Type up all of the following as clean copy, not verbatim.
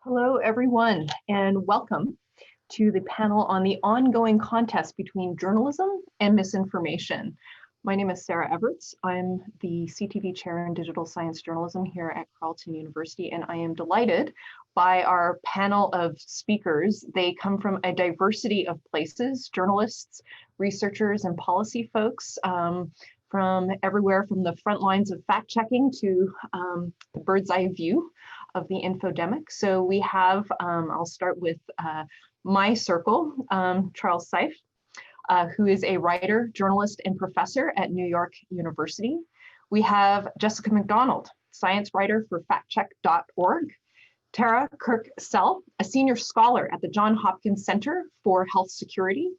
Hello, everyone, and welcome to the panel on the ongoing contest between journalism and misinformation. My name is Sarah Everts. I'm the CTV Chair in Digital Science Journalism here at Carleton University, and I am delighted by our panel of speakers. They come from a diversity of places, journalists, researchers, and policy folks, from everywhere from the front lines of fact checking to the bird's eye view of the infodemic. So we have, I'll start with my circle, Charles Seif, who is a writer, journalist, and professor at New York University. We have Jessica McDonald, science writer for factcheck.org. Tara Kirk-Sell, a senior scholar at the Johns Hopkins Center for Health Security.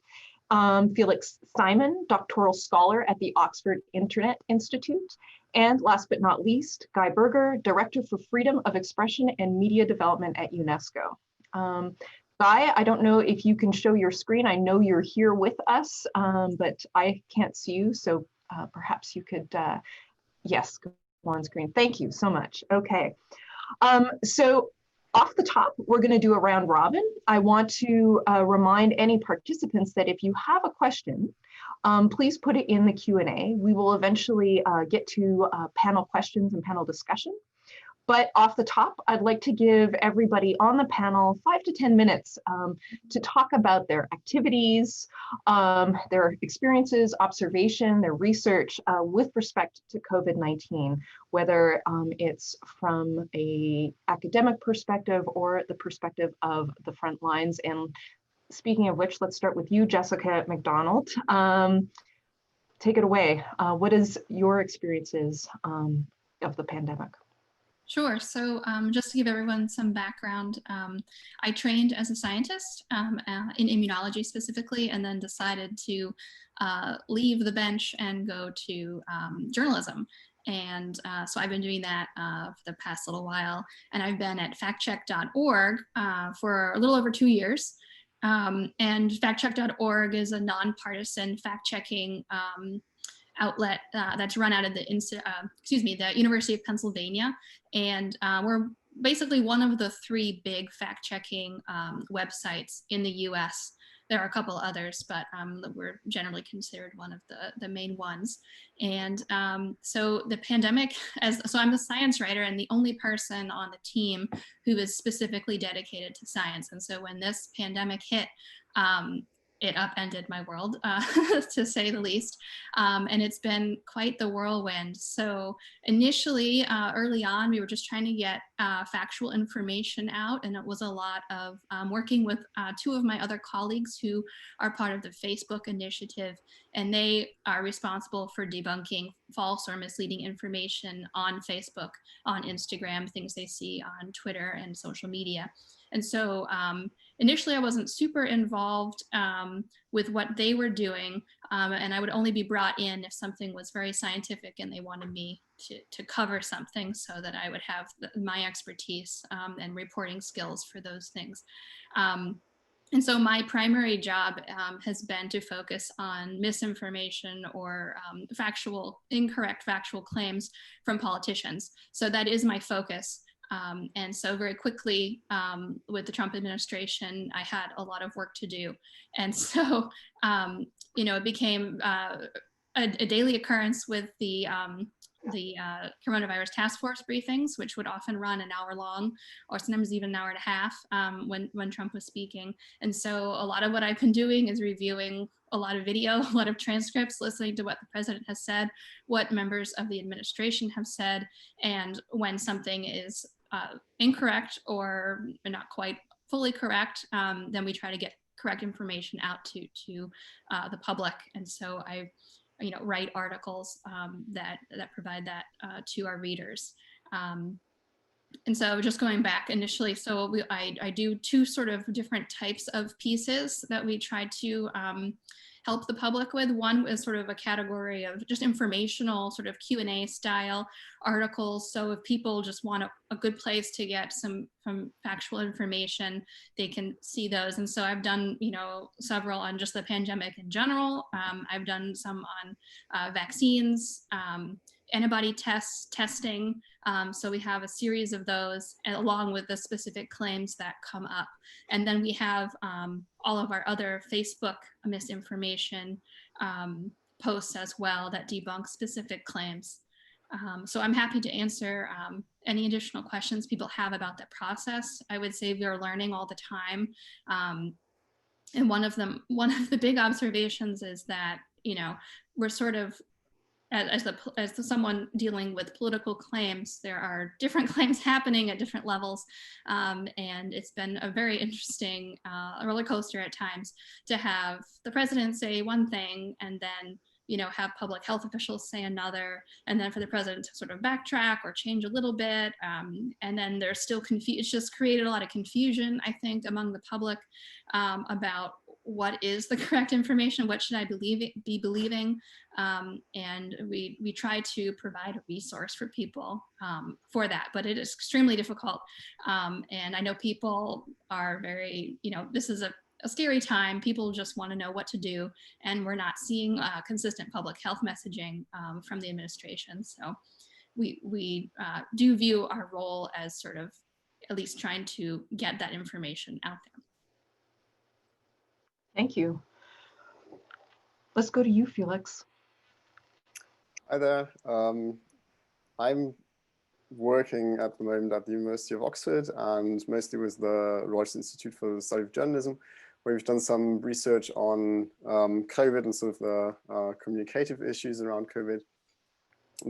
Felix Simon, doctoral scholar at the Oxford Internet Institute. And last but not least, Guy Berger, Director for Freedom of Expression and Media Development at UNESCO. Guy, I don't know if you can show your screen. I know you're here with us, but I can't see you. So perhaps you could, yes, go on screen. Thank you so much. Okay. So off the top, we're going to do a round robin. I want to remind any participants that if you have a question, please put it in the Q&A. We will eventually get to panel questions and panel discussion. But off the top, I'd like to give everybody on the panel 5 to 10 minutes to talk about their activities, their experiences, observation, their research with respect to COVID-19, whether it's from an academic perspective or the perspective of the front lines. And speaking of which, let's start with you, Jessica McDonald. Take it away. What is your experiences of the pandemic? Sure. So just to give everyone some background, I trained as a scientist in immunology specifically, and then decided to leave the bench and go to journalism. And so I've been doing that for the past little while. And I've been at factcheck.org for a little over 2 years. And factcheck.org is a nonpartisan fact-checking outlet that's run out of the University of Pennsylvania, and we're basically one of the 3 big fact-checking websites in the U.S. There are a couple others, but we're generally considered one of the main ones. And so the pandemic, so I'm a science writer and the only person on the team who is specifically dedicated to science. And so when this pandemic hit, it upended my world, to say the least. And it's been quite the whirlwind. So initially, early on, we were just trying to get factual information out. And it was a lot of working with 2 of my other colleagues who are part of the Facebook initiative. And they are responsible for debunking false or misleading information on Facebook, on Instagram, things they see on Twitter and social media. And so initially I wasn't super involved with what they were doing, and I would only be brought in if something was very scientific and they wanted me to cover something so that I would have my expertise and reporting skills for those things. And so my primary job has been to focus on misinformation or incorrect factual claims from politicians. So that is my focus. And so very quickly with the Trump administration, I had a lot of work to do. And so, it became a daily occurrence with the coronavirus task force briefings, which would often run an hour long, or sometimes even an hour and a half when Trump was speaking. And so a lot of what I've been doing is reviewing a lot of video, a lot of transcripts, listening to what the president has said, what members of the administration have said, and when something is incorrect or not quite fully correct, then we try to get correct information out to the public. And so I write articles that provide that to our readers. And so just going back initially, so I do 2 sort of different types of pieces that we try to help the public with. One is sort of a category of just informational sort of Q&A style articles. So if people just want a good place to get some factual information, they can see those. And so I've done, several on just the pandemic in general. I've done some on vaccines antibody testing. So we have a series of those along with the specific claims that come up. And then we have all of our other Facebook misinformation posts as well that debunk specific claims. So I'm happy to answer any additional questions people have about the process. I would say we are learning all the time. And one of the big observations is that, you know, we're sort of, as someone dealing with political claims, there are different claims happening at different levels. And it's been a very interesting roller coaster at times to have the president say one thing and then, you know, have public health officials say another, and then for the president to sort of backtrack or change a little bit. And then there's still it's just created a lot of confusion, I think, among the public about what is the correct information, what should I be believing, and we try to provide a resource for people for that, but it is extremely difficult. And I know people are very, you know, this is a scary time. People just want to know what to do, and we're not seeing consistent public health messaging from the administration. So we do view our role as sort of at least trying to get that information out there. Thank you. Let's go to you, Felix. Hi there. I'm working at the moment at the University of Oxford, and mostly with the Reuters Institute for the Study of Journalism, where we've done some research on COVID and sort of the communicative issues around COVID.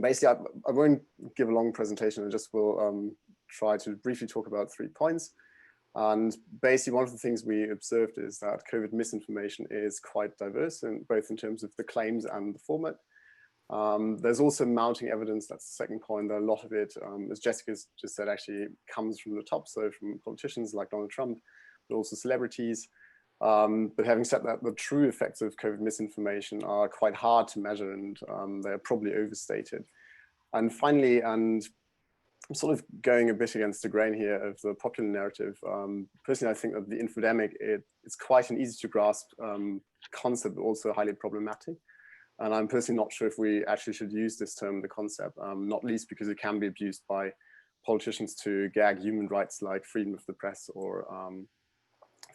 Basically, I won't give a long presentation. I just will try to briefly talk about 3 points. And basically, one of the things we observed is that COVID misinformation is quite diverse, and both in terms of the claims and the format. There's also mounting evidence, that's the second point, that a lot of it, as Jessica just said, actually comes from the top, so from politicians like Donald Trump, but also celebrities. But having said that, the true effects of COVID misinformation are quite hard to measure, and they're probably overstated. And finally, and I'm sort of going a bit against the grain here of the popular narrative. Personally, I think that the infodemic, it's quite an easy to grasp concept, but also highly problematic. And I'm personally not sure if we actually should use this term, the concept, not least because it can be abused by politicians to gag human rights like freedom of the press or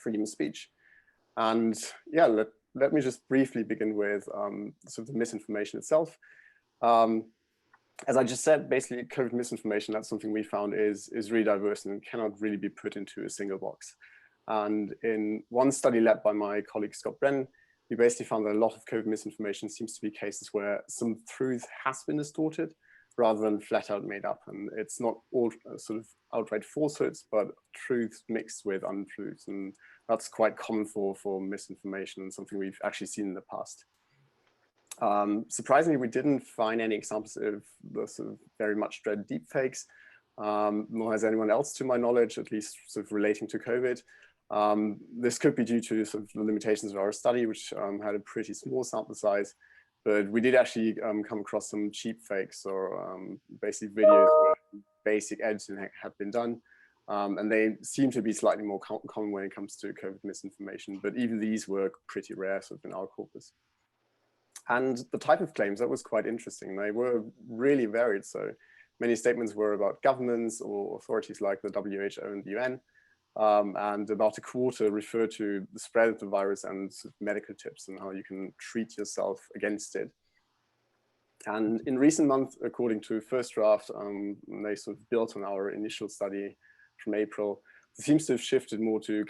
freedom of speech. And yeah, let me just briefly begin with sort of the misinformation itself. As I just said, basically COVID misinformation, that's something we found is really diverse and cannot really be put into a single box. And in one study led by my colleague Scott Brennan, we basically found that a lot of COVID misinformation seems to be cases where some truth has been distorted rather than flat out made up. And it's not all sort of outright falsehoods, but truths mixed with untruths. And that's quite common for misinformation and something we've actually seen in the past. Surprisingly, we didn't find any examples of the sort of very much dreaded deepfakes, nor has anyone else to my knowledge, at least sort of relating to COVID. This could be due to sort of the limitations of our study, which had a pretty small sample size, but we did actually come across some cheap fakes or basically videos where basic editing had been done. And they seem to be slightly more common when it comes to COVID misinformation, but even these were pretty rare sort of in our corpus. And the type of claims, that was quite interesting. They were really varied. So many statements were about governments or authorities like the WHO and the UN. And about a quarter referred to the spread of the virus and sort of medical tips and how you can treat yourself against it. And in recent months, according to First Draft, they sort of built on our initial study from April. It seems to have shifted more to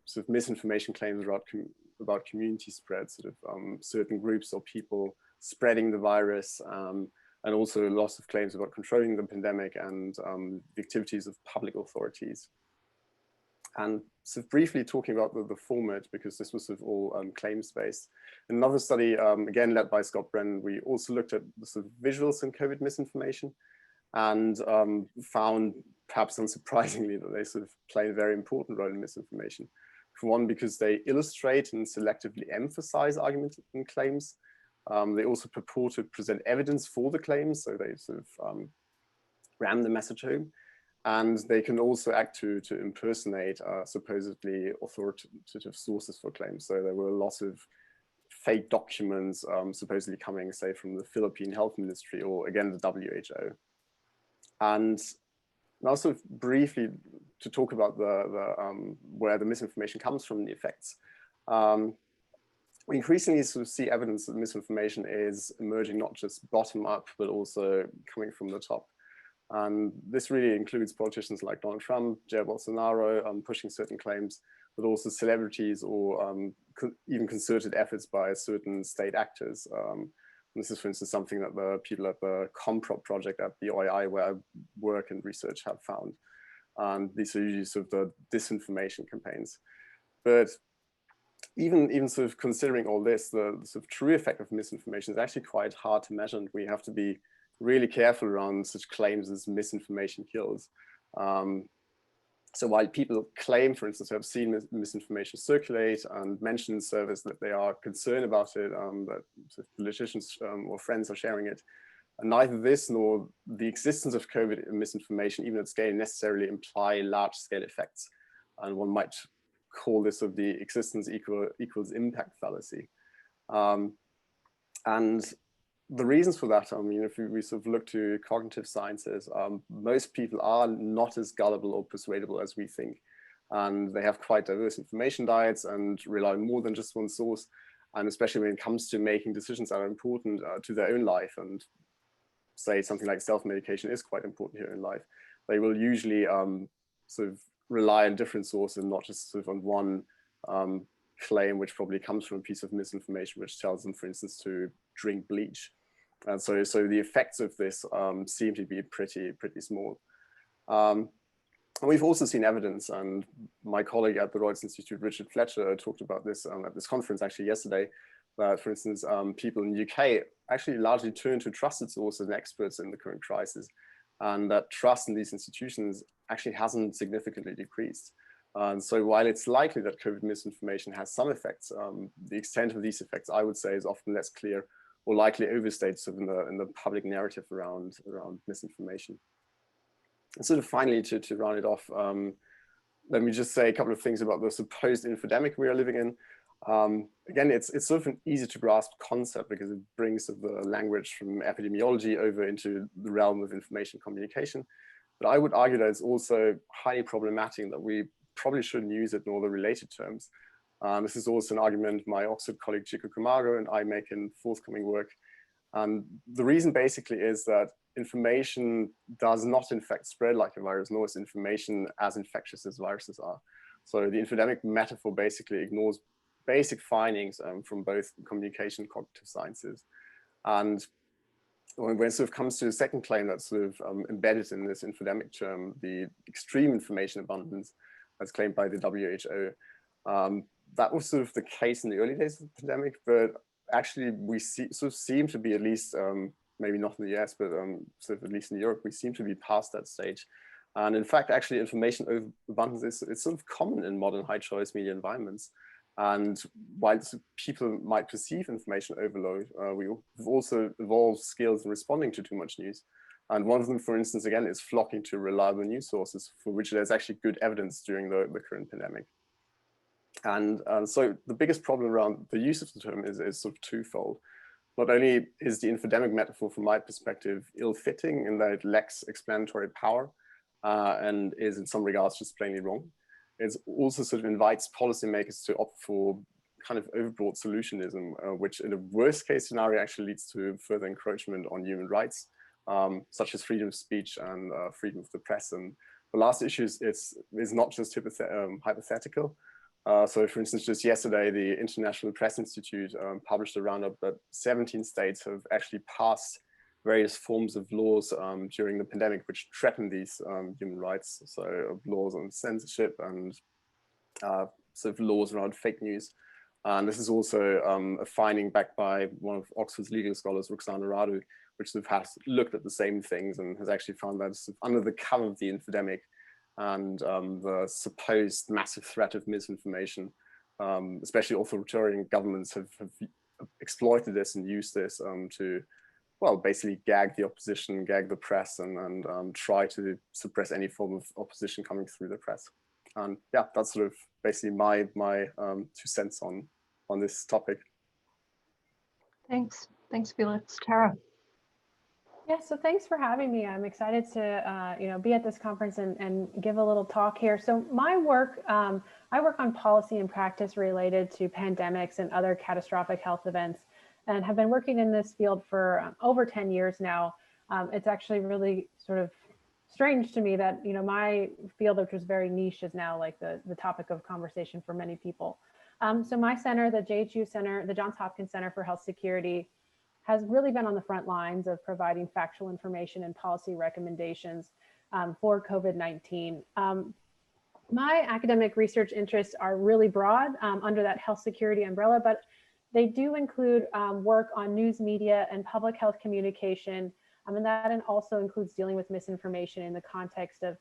sort of misinformation claims about community spread, sort of certain groups or people spreading the virus, and also lots of claims about controlling the pandemic and the activities of public authorities. And so briefly talking about the format, because this was sort of all claims-based. Another study, again led by Scott Brennan, we also looked at the sort of visuals in COVID misinformation and found, perhaps unsurprisingly, that they sort of play a very important role in misinformation. For one, because they illustrate and selectively emphasize arguments and claims. They also purport to present evidence for the claims, so they sort of ram the message home. And they can also act to impersonate supposedly authoritative sources for claims. So there were lots of fake documents supposedly coming, say, from the Philippine Health Ministry or again, the WHO. And now sort of briefly to talk about where the misinformation comes from, the effects. We increasingly sort of see evidence that misinformation is emerging not just bottom up, but also coming from the top. And this really includes politicians like Donald Trump, Jair Bolsonaro, pushing certain claims, but also celebrities or even concerted efforts by certain state actors. This is, for instance, something that the people at the Comprop project at the OII, where I work and research, have found. And these are usually sort of the disinformation campaigns. But even sort of considering all this, the sort of true effect of misinformation is actually quite hard to measure, and we have to be really careful around such claims as misinformation kills. So while people claim, for instance, to have seen misinformation circulate and mention in surveys that they are concerned about it, that sort of politicians or friends are sharing it, and neither this nor the existence of COVID misinformation, even at scale, necessarily imply large-scale effects. And one might call this of the existence equals impact fallacy. And the reasons for that, I mean, if we sort of look to cognitive sciences, most people are not as gullible or persuadable as we think. And they have quite diverse information diets and rely on more than just one source. And especially when it comes to making decisions that are important to their own life, and say something like self-medication is quite important here in life, they will usually sort of rely on different sources and not just sort of on one claim, which probably comes from a piece of misinformation, which tells them, for instance, to drink bleach. And so the effects of this seem to be pretty small. And we've also seen evidence, and my colleague at the Reuters Institute, Richard Fletcher, talked about this at this conference actually yesterday, that, for instance, people in the UK actually largely turn to trusted sources and experts in the current crisis, and that trust in these institutions actually hasn't significantly decreased. And so while it's likely that COVID misinformation has some effects, the extent of these effects, I would say, is often less clear or likely overstated sort of in the public narrative around misinformation. And sort of finally, to round it off, let me just say a couple of things about the supposed infodemic we are living in. Again, it's sort of an easy to grasp concept because it brings the language from epidemiology over into the realm of information communication. But I would argue that it's also highly problematic, that we probably shouldn't use it in all the related terms. This is also an argument my Oxford colleague Chico Camargo and I make in forthcoming work. And the reason basically is that information does not in fact spread like a virus, nor is information as infectious as viruses are. So the infodemic metaphor basically ignores basic findings from both communication and cognitive sciences. And when it sort of comes to the second claim that's sort of embedded in this infodemic term, the extreme information abundance as claimed by the WHO, that was sort of the case in the early days of the pandemic, but actually we seem to be, at least maybe not in the US, but sort of at least in Europe, we seem to be past that stage. And in fact, actually information abundance is sort of common in modern high choice media environments. And while people might perceive information overload, we've also evolved skills in responding to too much news. And one of them, for instance, again, is flocking to reliable news sources, for which there's actually good evidence during the current pandemic. And so the biggest problem around the use of the term is sort of twofold. Not only is the infodemic metaphor, from my perspective, ill-fitting in that it lacks explanatory power and is in some regards just plainly wrong, it also sort of invites policymakers to opt for kind of overbroad solutionism, which in a worst case scenario actually leads to further encroachment on human rights, such as freedom of speech and freedom of the press. And the last issue is not just hypothetical. So for instance, just yesterday, the International Press Institute published a roundup that 17 states have actually passed various forms of laws during the pandemic, which threaten these human rights. So laws on censorship and sort of laws around fake news. And this is also a finding backed by one of Oxford's legal scholars, Roxana Radu, which sort of has looked at the same things and has actually found that sort of under the cover of the infodemic and the supposed massive threat of misinformation, especially authoritarian governments have exploited this and used this to, well, basically gag the opposition, gag the press, and try to suppress any form of opposition coming through the press. And yeah, that's sort of basically my 2 cents on this topic. Thanks, Felix. Tara. Yeah, so thanks for having me. I'm excited to be at this conference and give a little talk here. So my work, I work on policy and practice related to pandemics and other catastrophic health events, and have been working in this field for over 10 years now. It's actually really sort of strange to me that my field, which was very niche, is now like the topic of conversation for many people. So my center, the JHU Center, the Johns Hopkins Center for Health Security, has really been on the front lines of providing factual information and policy recommendations for COVID-19. My academic research interests are really broad under that health security umbrella, but they do include work on news media and public health communication, and that also includes dealing with misinformation in the context of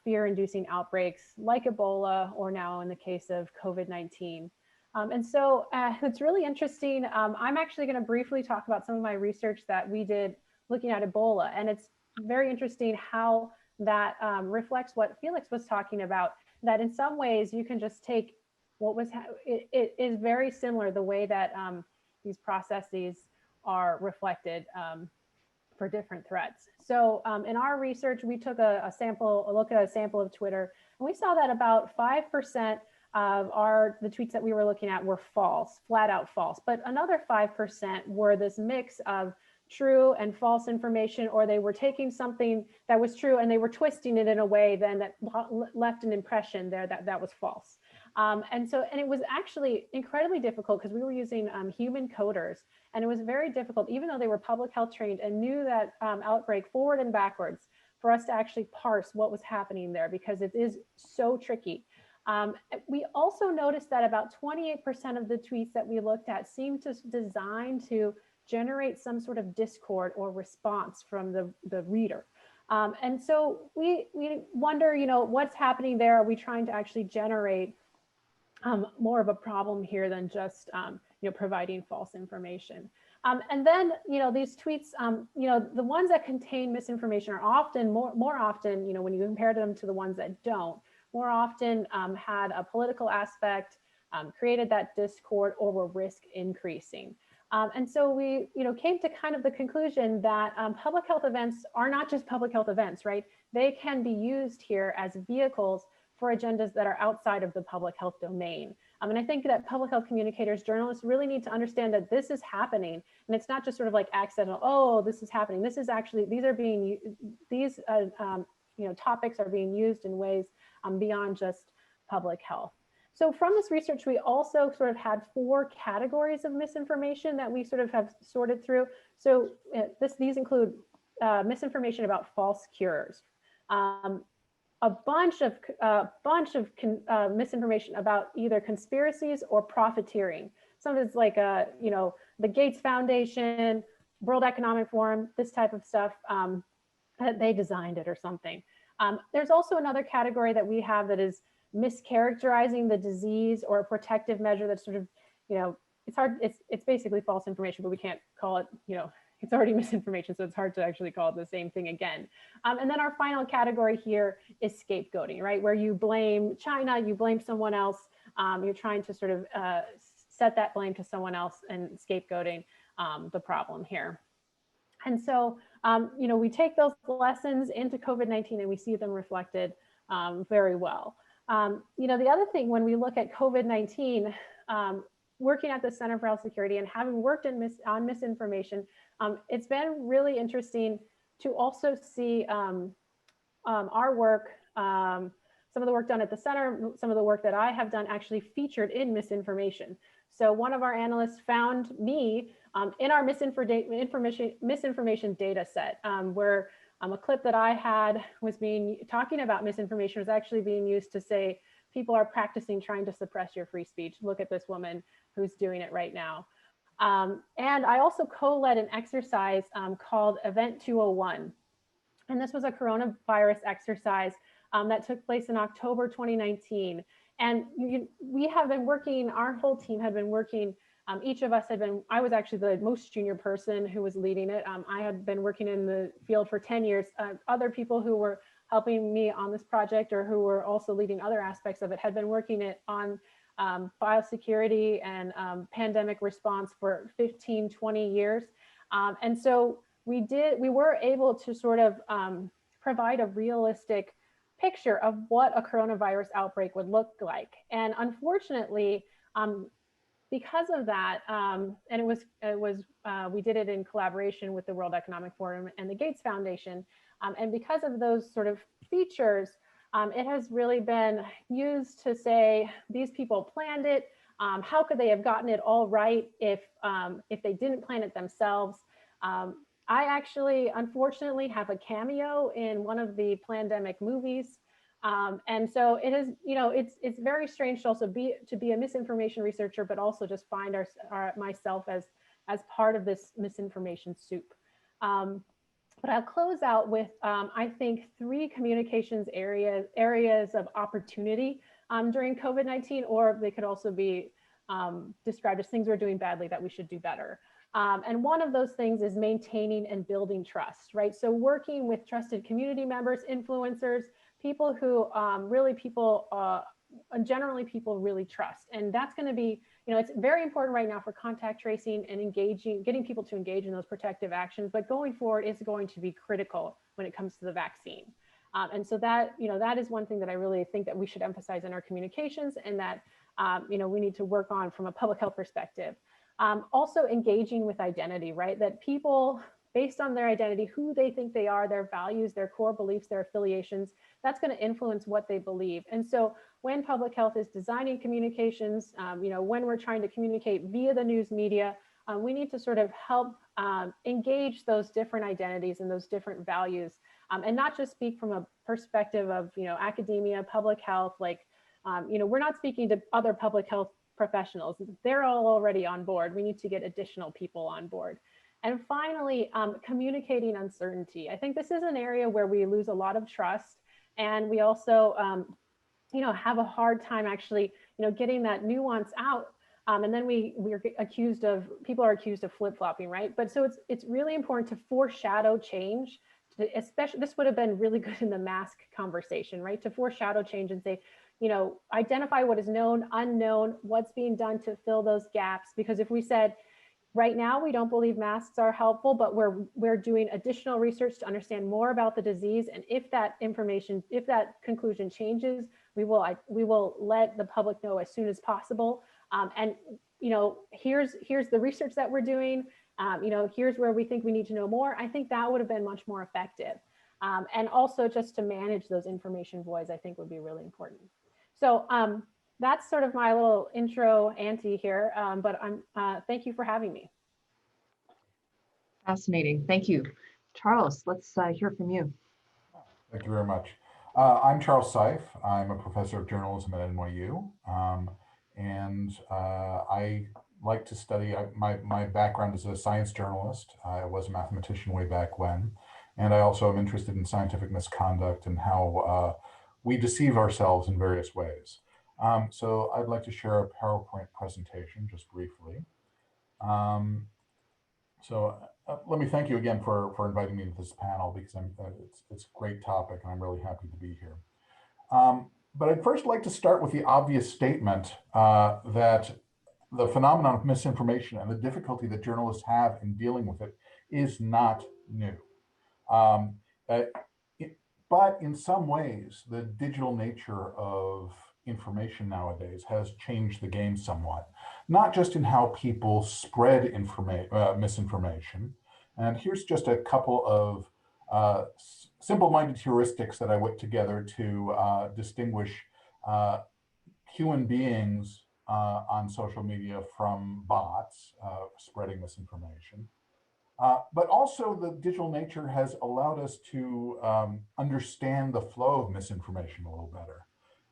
fear-inducing outbreaks like Ebola, or now in the case of COVID-19. And so it's really interesting. I'm actually going to briefly talk about some of my research that we did looking at Ebola. And it's very interesting how that reflects what Felix was talking about, that in some ways you can just take what was, it is very similar the way that these processes are reflected for different threats. So in our research, we took a look at a sample of Twitter, and we saw that about 5% of the tweets that we were looking at were false, flat out false. But another 5% were this mix of true and false information, or they were taking something that was true and they were twisting it in a way then that left an impression there that was false. And it was actually incredibly difficult because we were using human coders, and it was very difficult, even though they were public health trained and knew that outbreak forward and backwards, for us to actually parse what was happening there, because it is so tricky. We also noticed that about 28% of the tweets that we looked at seemed to design to generate some sort of discord or response from the reader. And so we wonder, what's happening there? Are we trying to actually generate more of a problem here than just, providing false information? And then, these tweets, the ones that contain misinformation are often more often, when you compare them to the ones that don't, more often had a political aspect, created that discord, or were risk increasing. And so we came to kind of the conclusion that public health events are not just public health events, right? They can be used here as vehicles for agendas that are outside of the public health domain. And I think that public health communicators, journalists really need to understand that this is happening. And it's not just sort of like accidental, oh, this is happening. This is actually, these topics are being used in ways beyond just public health. So from this research, we also sort of had 4 categories of misinformation that we sort of have sorted through. So these include misinformation about false cures, a bunch of misinformation about either conspiracies or profiteering. Some of it's like the Gates Foundation, World Economic Forum, this type of stuff, that they designed it or something. There's also another category that we have that is mischaracterizing the disease or a protective measure that's sort of, it's hard, it's basically false information, but we can't call it, it's already misinformation, so it's hard to actually call it the same thing again. And then our final category here is scapegoating, right? Where you blame China, you blame someone else, you're trying to sort of set that blame to someone else and scapegoating the problem here. And so, we take those lessons into COVID-19 and we see them reflected very well. The other thing, when we look at COVID-19, working at the Center for Health Security and having worked on misinformation, it's been really interesting to also see our work, some of the work done at the center, some of the work that I have done actually featured in misinformation. So one of our analysts found me in our misinformation data set, where a clip that I had was talking about misinformation was actually being used to say people are practicing trying to suppress your free speech. Look at this woman who's doing it right now. And I also co-led an exercise called Event 201. And this was a coronavirus exercise that took place in October 2019. And we have been working, our whole team had been working, each of us had been, I was actually the most junior person who was leading it. I had been working in the field for 10 years. Other people who were helping me on this project or who were also leading other aspects of it had been working on biosecurity and pandemic response for 15, 20 years. And so we were able to sort of provide a realistic picture of what a coronavirus outbreak would look like. And unfortunately, because of that, and we did it in collaboration with the World Economic Forum and the Gates Foundation. And because of those sort of features, it has really been used to say, these people planned it. How could they have gotten it all right if they didn't plan it themselves? I actually, unfortunately, have a cameo in one of the Plandemic movies. And so it is, it's very strange to also to be a misinformation researcher, but also just find myself as part of this misinformation soup. But I'll close out with, I think, 3 communications areas of opportunity during COVID-19, or they could also be described as things we're doing badly that we should do better. And one of those things is maintaining and building trust, right? So working with trusted community members, influencers, people who generally people really trust. And that's going to be, it's very important right now for contact tracing and getting people to engage in those protective actions. But going forward, it's going to be critical when it comes to the vaccine. And so that, that is one thing that I really think that we should emphasize in our communications, and that, we need to work on from a public health perspective. Also engaging with identity, right? That people, based on their identity, who they think they are, their values, their core beliefs, their affiliations, that's going to influence what they believe. And so when public health is designing communications, when we're trying to communicate via the news media, we need to sort of help engage those different identities and those different values, and not just speak from a perspective of, academia, public health, like, we're not speaking to other public health professionals. They're all already on board. We need to get additional people on board. And finally, communicating uncertainty. I think this is an area where we lose a lot of trust, and we also, have a hard time actually, getting that nuance out. And then people are accused of flip-flopping, right? But so it's really important to foreshadow change. Especially, this would have been really good in the mask conversation, right? To foreshadow change and say, identify what is known, unknown, what's being done to fill those gaps. Because if we said, right now, we don't believe masks are helpful, but we're doing additional research to understand more about the disease. And if that conclusion changes, we will let the public know as soon as possible. And here's the research that we're doing. Here's where we think we need to know more. I think that would have been much more effective. And also just to manage those information voids, I think would be really important. So that's sort of my little intro ante here, but thank you for having me. Fascinating, thank you. Charles, let's hear from you. Thank you very much. I'm Charles Seif. I'm a professor of journalism at NYU, and I like to study, my background is a science journalist. I was a mathematician way back when, and I also am interested in scientific misconduct and how we deceive ourselves in various ways. So I'd like to share a PowerPoint presentation just briefly. Let me thank you again for inviting me to this panel, because it's a great topic and I'm really happy to be here. But I'd first like to start with the obvious statement that the phenomenon of misinformation and the difficulty that journalists have in dealing with it is not new. But in some ways, the digital nature of information nowadays has changed the game somewhat, not just in how people spread misinformation. And here's just a couple of simple-minded heuristics that I put together to distinguish human beings on social media from bots spreading misinformation. But also the digital nature has allowed us to understand the flow of misinformation a little better.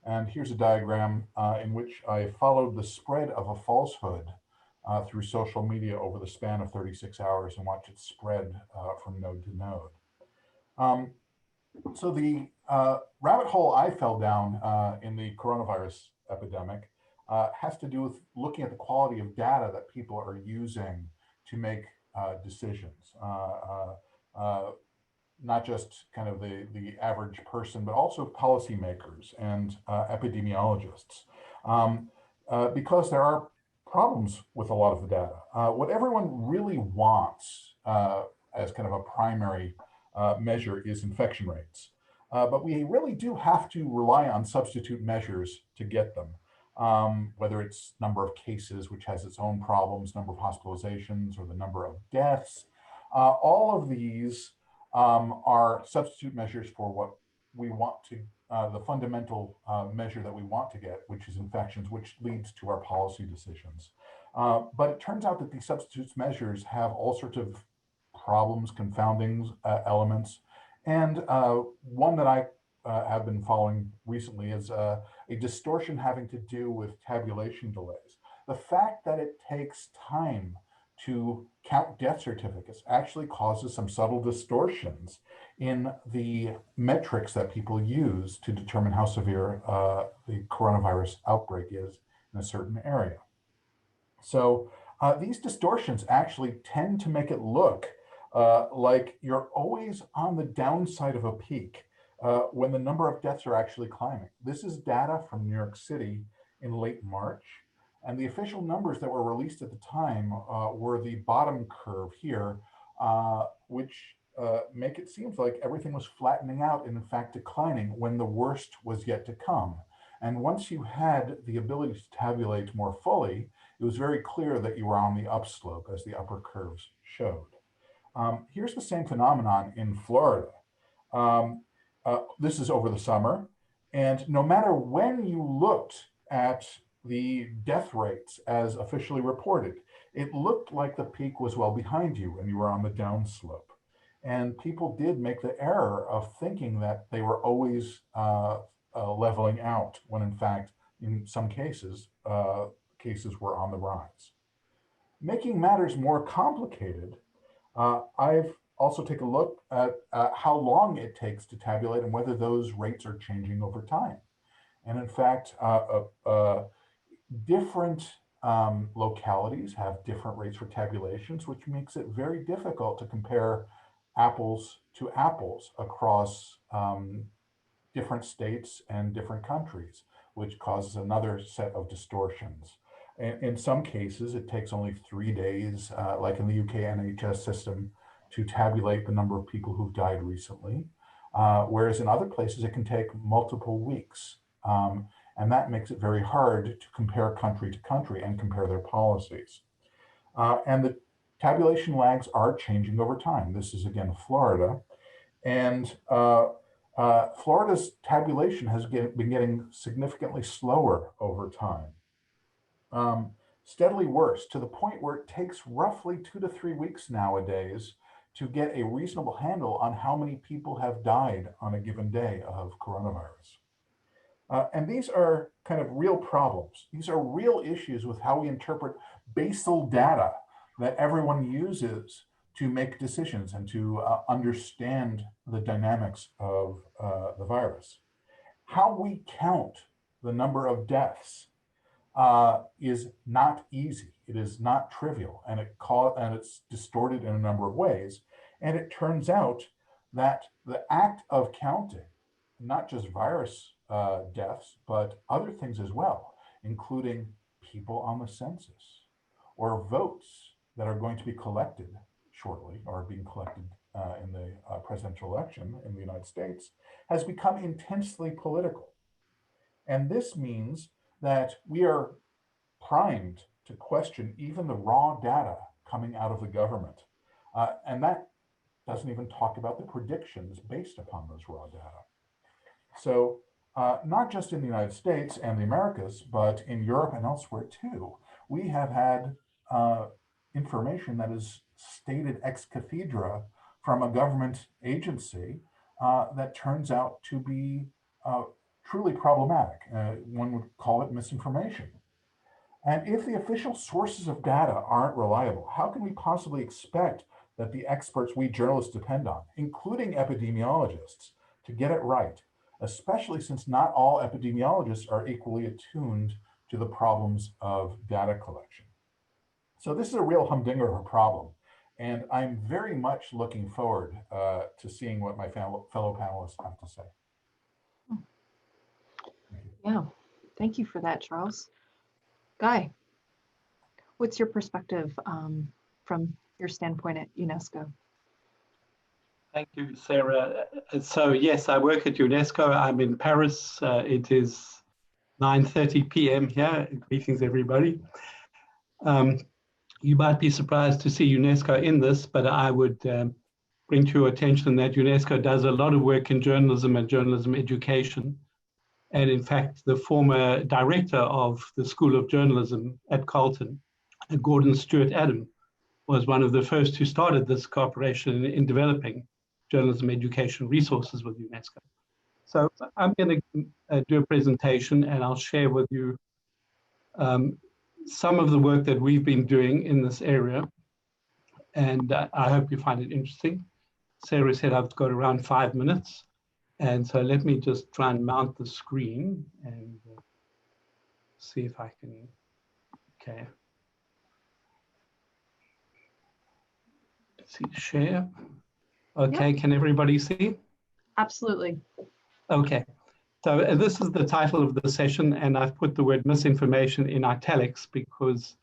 And here's a diagram in which I followed the spread of a falsehood through social media over the span of 36 hours and watched it spread from node to node. So the rabbit hole I fell down in the coronavirus epidemic has to do with looking at the quality of data that people are using to make decisions, not just kind of the average person, but also policymakers and epidemiologists. because there are problems with a lot of the data. What everyone really wants as kind of a primary measure is infection rates. But we really do have to rely on substitute measures to get them, whether it's number of cases, which has its own problems, number of hospitalizations, or the number of deaths. All of these are substitute measures for what we want to, the fundamental measure that we want to get, which is infections, which leads to our policy decisions. But it turns out that these substitute measures have all sorts of problems, confounding elements. And one that I have been following recently is a distortion having to do with tabulation delays. The fact that it takes time to count death certificates actually causes some subtle distortions in the metrics that people use to determine how severe the coronavirus outbreak is in a certain area. So these distortions actually tend to make it look like you're always on the downside of a peak when the number of deaths are actually climbing. This is data from New York City in late March. And the official numbers that were released at the time were the bottom curve here, which make it seem like everything was flattening out and in fact declining when the worst was yet to come. And once you had the ability to tabulate more fully, it was very clear that you were on the upslope as the upper curves showed. Here's the same phenomenon in Florida. This is over the summer. And no matter when you looked at the death rates as officially reported, it looked like the peak was well behind you and you were on the downslope. And people did make the error of thinking that they were always leveling out, when in fact, in some cases, cases were on the rise. Making matters more complicated, I've also taken a look at how long it takes to tabulate and whether those rates are changing over time. And in fact, different localities have different rates for tabulations, which makes it very difficult to compare apples to apples across different states and different countries, which causes another set of distortions. In some cases, it takes only 3 days, like in the UK NHS system, to tabulate the number of people who've died recently, whereas in other places, it can take multiple weeks. And that makes it very hard to compare country to country and compare their policies. And the tabulation lags are changing over time. This is again Florida. And Florida's tabulation has been getting significantly slower over time. Steadily worse, to the point where it takes roughly 2 to 3 weeks nowadays to get a reasonable handle on how many people have died on a given day of coronavirus. And these are kind of real problems. These are real issues with how we interpret basal data that everyone uses to make decisions and to understand the dynamics of the virus. How we count the number of deaths is not easy. It is not trivial, and it's distorted in a number of ways. And it turns out that the act of counting, not just virus deaths, but other things as well, including people on the census or votes that are going to be collected shortly or being collected in the presidential election in the United States, has become intensely political. And this means that we are primed to question even the raw data coming out of the government. And that doesn't even talk about the predictions based upon those raw data. So not just in the United States and the Americas, but in Europe and elsewhere too, we have had information that is stated ex cathedra from a government agency that turns out to be truly problematic. One would call it misinformation. And if the official sources of data aren't reliable, how can we possibly expect that the experts we journalists depend on, including epidemiologists, to get it right, especially since not all epidemiologists are equally attuned to the problems of data collection? So this is a real humdinger of a problem. And I'm very much looking forward to seeing what my fellow panelists have to say. Yeah, thank you for that, Charles. Guy, what's your perspective from your standpoint at UNESCO? Thank you, Sarah. So yes, I work at UNESCO. I'm in Paris. It is 9:30 p.m. here. Greetings, everybody. You might be surprised to see UNESCO in this, but I would bring to your attention that UNESCO does a lot of work in journalism and journalism education. And in fact, the former director of the School of Journalism at Carleton, Gordon Stewart Adam, was one of the first who started this cooperation in developing journalism education resources with UNESCO. So I'm going to do a presentation and I'll share with you some of the work that we've been doing in this area. And I hope you find it interesting. Sarah said I've got around 5 minutes. And so let me just try and mount the screen and see if I can, okay. Let's see, share. Okay, yep. Can everybody see? Absolutely. Okay, so this is the title of the session, and I've put the word misinformation in italics because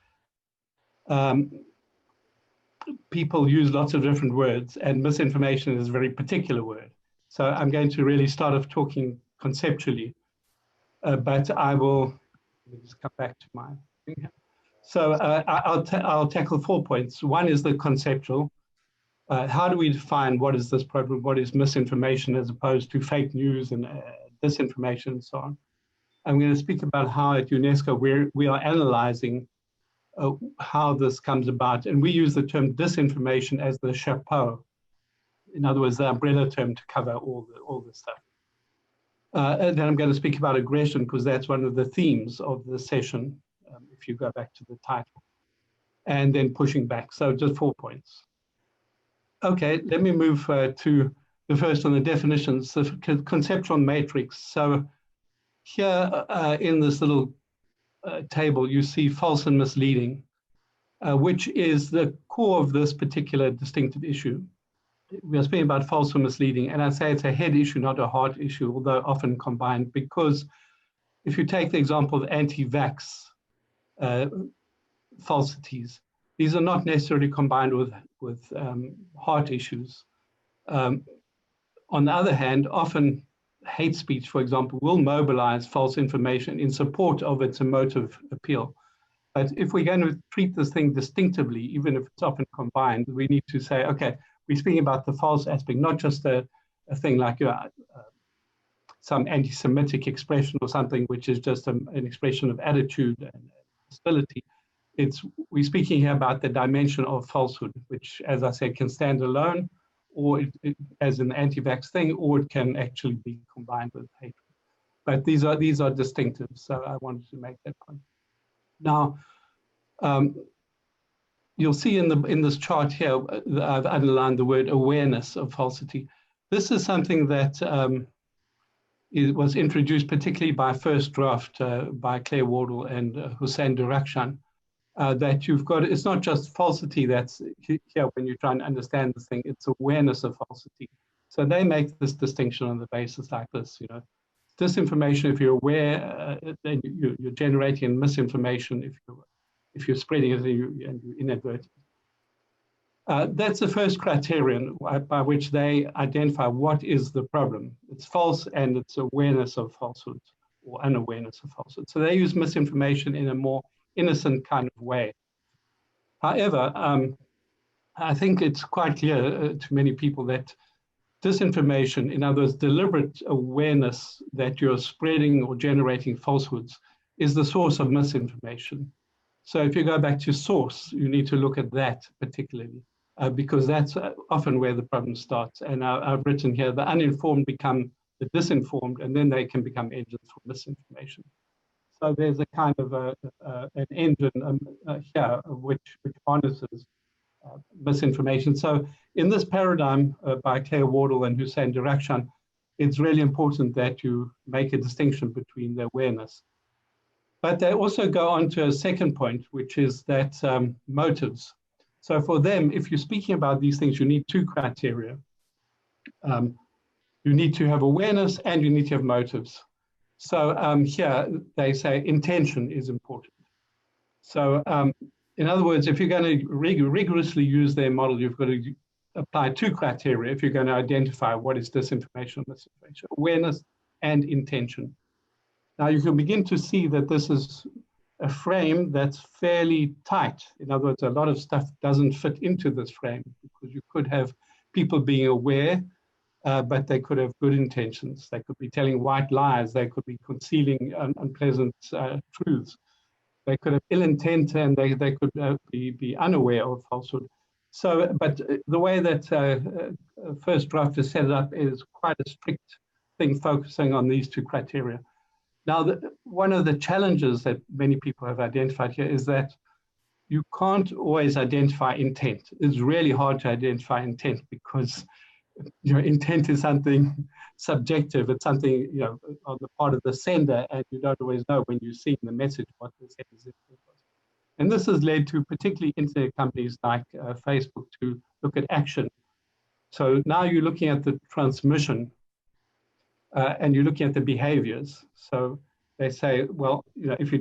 people use lots of different words, and misinformation is a very particular word. So I'm going to really start off talking conceptually, but I will, let me just come back to my thing here. So I'll tackle 4 points. One is the conceptual. How do we define what is this problem, what is misinformation as opposed to fake news and disinformation and so on. I'm going to speak about how at UNESCO we are analyzing how this comes about, and we use the term disinformation as the chapeau. In other words, the umbrella term to cover all this stuff. And then I'm going to speak about aggression because that's one of the themes of the session, if you go back to the title, and then pushing back. So just 4 points. Okay, let me move to the first on the definitions, the conceptual matrix. So here in this little table, you see false and misleading, which is the core of this particular distinctive issue. We are speaking about false or misleading, and I say it's a head issue, not a heart issue, although often combined, because if you take the example of anti-vax falsities, these are not necessarily combined with heart issues. On the other hand, often hate speech, for example, will mobilize false information in support of its emotive appeal. But if we're going to treat this thing distinctively, even if it's often combined, we need to say, okay, we're speaking about the false aspect, not just a thing like some anti-Semitic expression or something which is just an expression of attitude and hostility. We're speaking here about the dimension of falsehood, which, as I said, can stand alone, or as an anti-vax thing, or it can actually be combined with hatred. But these are distinctive, so I wanted to make that point. Now, you'll see in this chart here, I've underlined the word awareness of falsity. This is something that was introduced particularly by First Draft by Claire Wardle and Hussein Durakhshan. That you've got, it's not just falsity that's here when you try and understand this thing, it's awareness of falsity. So they make this distinction on the basis like this, you know. Disinformation, if you're aware, then you're generating misinformation if you're spreading it and you inadvertent. That's the first criterion by which they identify what is the problem. It's false and it's awareness of falsehood or unawareness of falsehood. So they use misinformation in a more innocent kind of way. However, I think it's quite clear to many people that disinformation, in other words, deliberate awareness that you're spreading or generating falsehoods, is the source of misinformation. So if you go back to source, you need to look at that particularly, because that's often where the problem starts. And I've written here, the uninformed become the disinformed, and then they can become engines for misinformation. So there's a kind of an engine here which harnesses misinformation. So in this paradigm by Claire Wardle and Hussein Durakhshan, it's really important that you make a distinction between the awareness. But they also go on to a second point, which is that motives. So for them, if you're speaking about these things, you need two criteria. You need to have awareness and you need to have motives. So here they say intention is important. So in other words, if you're going to rigorously use their model, you've got to apply two criteria if you're going to identify what is disinformation or misinformation: awareness and intention. Now you can begin to see that this is a frame that's fairly tight. In other words, a lot of stuff doesn't fit into this frame because you could have people being aware, but they could have good intentions. They could be telling white lies. They could be concealing unpleasant truths. They could have ill intent, and they could be unaware of falsehood. So, but the way that First Draft is set up is quite a strict thing, focusing on these two criteria. Now, one of the challenges that many people have identified here is that you can't always identify intent. It's really hard to identify intent because intent is something subjective. It's something on the part of the sender, and you don't always know when you see the message what the sender's intent was. And this has led to particularly internet companies like Facebook to look at action. So now you're looking at the transmission, and you're looking at the behaviors. So they say, well, if you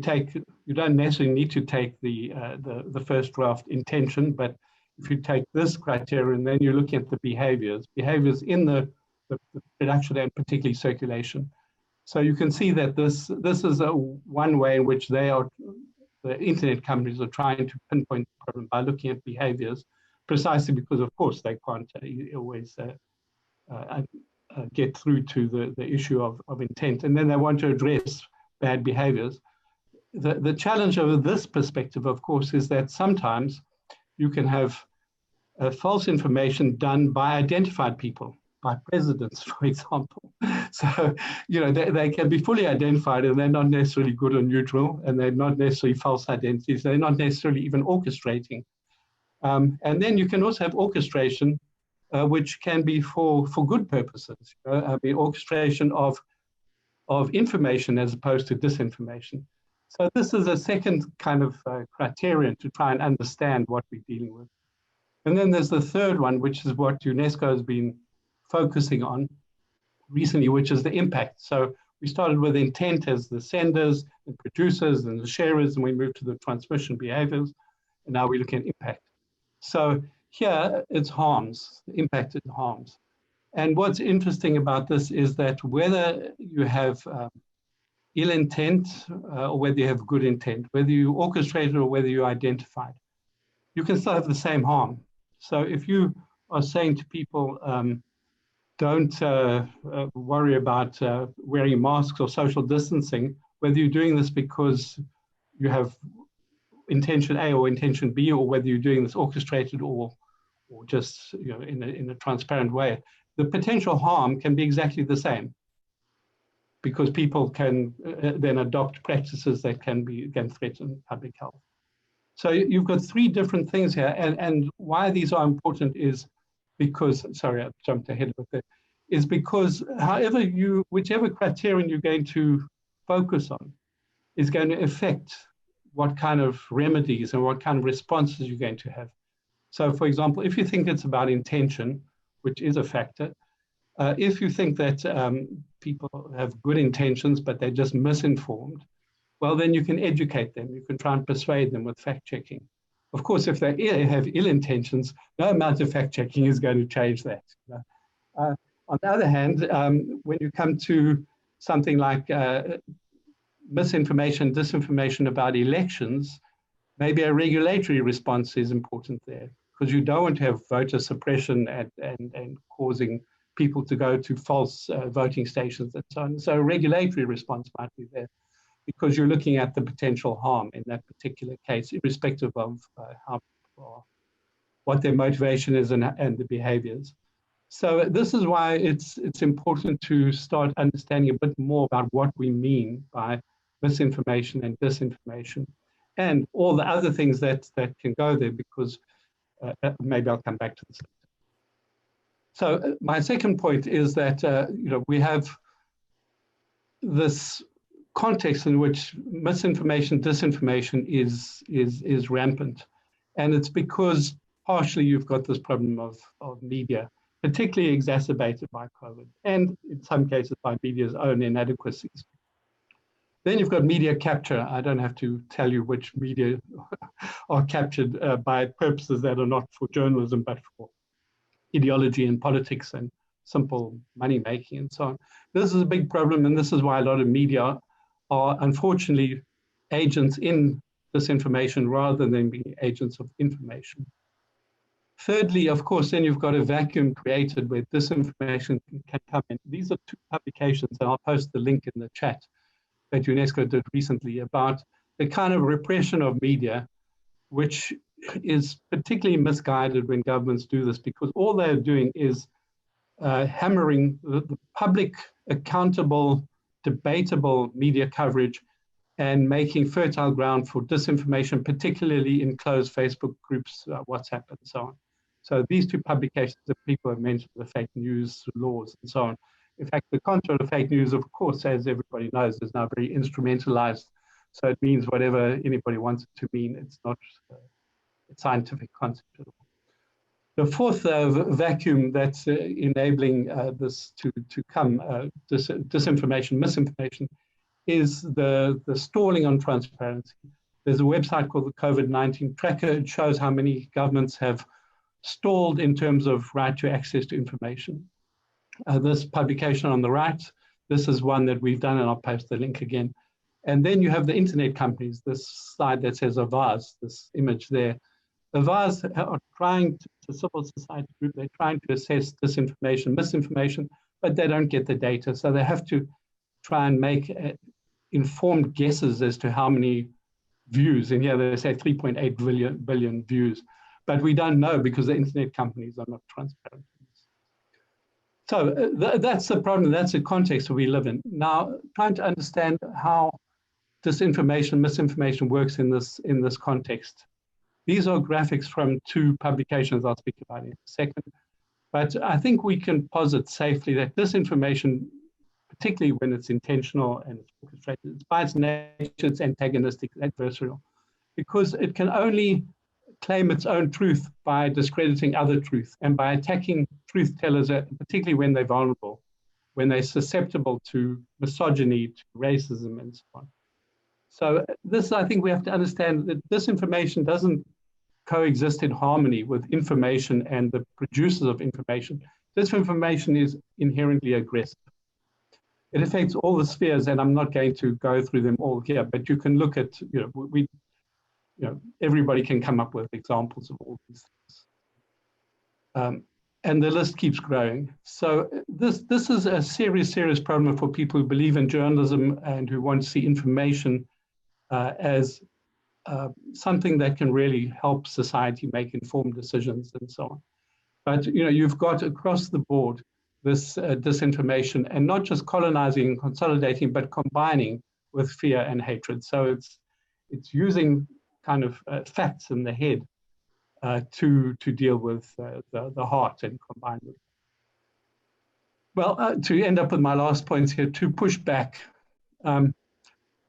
don't necessarily need to take the First Draft intention, but if you take this criterion, then you're looking at the behaviors in the production and particularly circulation. So you can see that this is one way in which the internet companies are trying to pinpoint the problem by looking at behaviors, precisely because, of course, they can't always get through to the issue of intent, and then they want to address bad behaviors. The challenge of this perspective, of course, is that sometimes you can have false information done by identified people, by presidents, for example. So, they can be fully identified, and they're not necessarily good or neutral, and they're not necessarily false identities. They're not necessarily even orchestrating. And then you can also have orchestration, which can be for good purposes. The orchestration of information as opposed to disinformation. So this is a second kind of criterion to try and understand what we're dealing with. And then there's the third one, which is what UNESCO has been focusing on recently, which is the impact. So we started with intent as the senders and producers and the sharers, and we moved to the transmission behaviors, and now we're looking at impact. So here it's harms, the impact it harms. And what's interesting about this is that whether you have ill intent or whether you have good intent, whether you orchestrate it or whether you identify it, you can still have the same harm. So if you are saying to people, don't worry about wearing masks or social distancing, whether you're doing this because you have intention A or intention B, or whether you're doing this orchestrated or just in a transparent way, the potential harm can be exactly the same, because people can then adopt practices that can threaten public health. So you've got three different things here, and why these are important is because, sorry, I jumped ahead with it, is because whichever criterion you're going to focus on is going to affect what kind of remedies and what kind of responses you're going to have. So for example, if you think it's about intention, which is a factor, if you think that people have good intentions, but they're just misinformed, well, then you can educate them. You can try and persuade them with fact-checking. Of course, if they have ill intentions, no amount of fact-checking is going to change that. On the other hand, when you come to something like misinformation, disinformation about elections, maybe a regulatory response is important there, because you don't want to have voter suppression and causing people to go to false voting stations and so on. So a regulatory response might be there, because you're looking at the potential harm in that particular case, irrespective of what their motivation is and the behaviors. So this is why it's important to start understanding a bit more about what we mean by misinformation and disinformation, and all the other things that can go there, because maybe I'll come back to this later. So my second point is that we have this context in which misinformation, disinformation is rampant, and it's because partially you've got this problem of media, particularly exacerbated by COVID, and in some cases by media's own inadequacies. Then you've got media capture. I don't have to tell you which media are captured by purposes that are not for journalism, but for ideology and politics and simple money making and so on. This is a big problem, and this is why a lot of media are unfortunately agents in disinformation rather than being agents of information. Thirdly, of course, then you've got a vacuum created where disinformation can come in. These are two publications, and I'll post the link in the chat, that UNESCO did recently about the kind of repression of media, which is particularly misguided when governments do this, because all they're doing is hammering the public, accountable, debatable media coverage and making fertile ground for disinformation, particularly in closed Facebook groups, WhatsApp, and so on. So these two publications that people have mentioned, the fake news laws and so on. In fact, the concept of fake news, of course, as everybody knows, is now very instrumentalized. So it means whatever anybody wants it to mean. It's not a scientific concept at all. The fourth vacuum that's enabling this to come, disinformation, misinformation, is the stalling on transparency. There's a website called the COVID-19 Tracker. It shows how many governments have stalled in terms of right to access to information. This publication on the right, this is one that we've done, and I'll post the link again. And then you have the internet companies, this slide that says Avaz, this image there. Avaz are trying to, civil society group, they're trying to assess disinformation, misinformation, but they don't get the data. So they have to try and make informed guesses as to how many views. And here they say 3.8 billion views. But we don't know because the internet companies are not transparent. So that's the problem. That's the context we live in. Now, trying to understand how disinformation, misinformation works in this context. These are graphics from two publications I'll speak about in a second. But I think we can posit safely that disinformation, particularly when it's intentional and it's orchestrated, it's by its nature, it's antagonistic, adversarial, because it can only claim its own truth by discrediting other truth and by attacking truth tellers, particularly when they're vulnerable, when they're susceptible to misogyny, to racism, and so on. So this, I think we have to understand that disinformation doesn't coexist in harmony with information and the producers of information. Disinformation is inherently aggressive. It affects all the spheres, and I'm not going to go through them all here, but you can look at, everybody can come up with examples of all these things. And the list keeps growing. So this is a serious problem for people who believe in journalism and who want to see information as something that can really help society make informed decisions and so on. But you've got across the board this disinformation, and not just colonizing and consolidating, but combining with fear and hatred. So it's using kind of facts in the head to deal with the heart and combine with. Well, to end up with my last points here, to push back.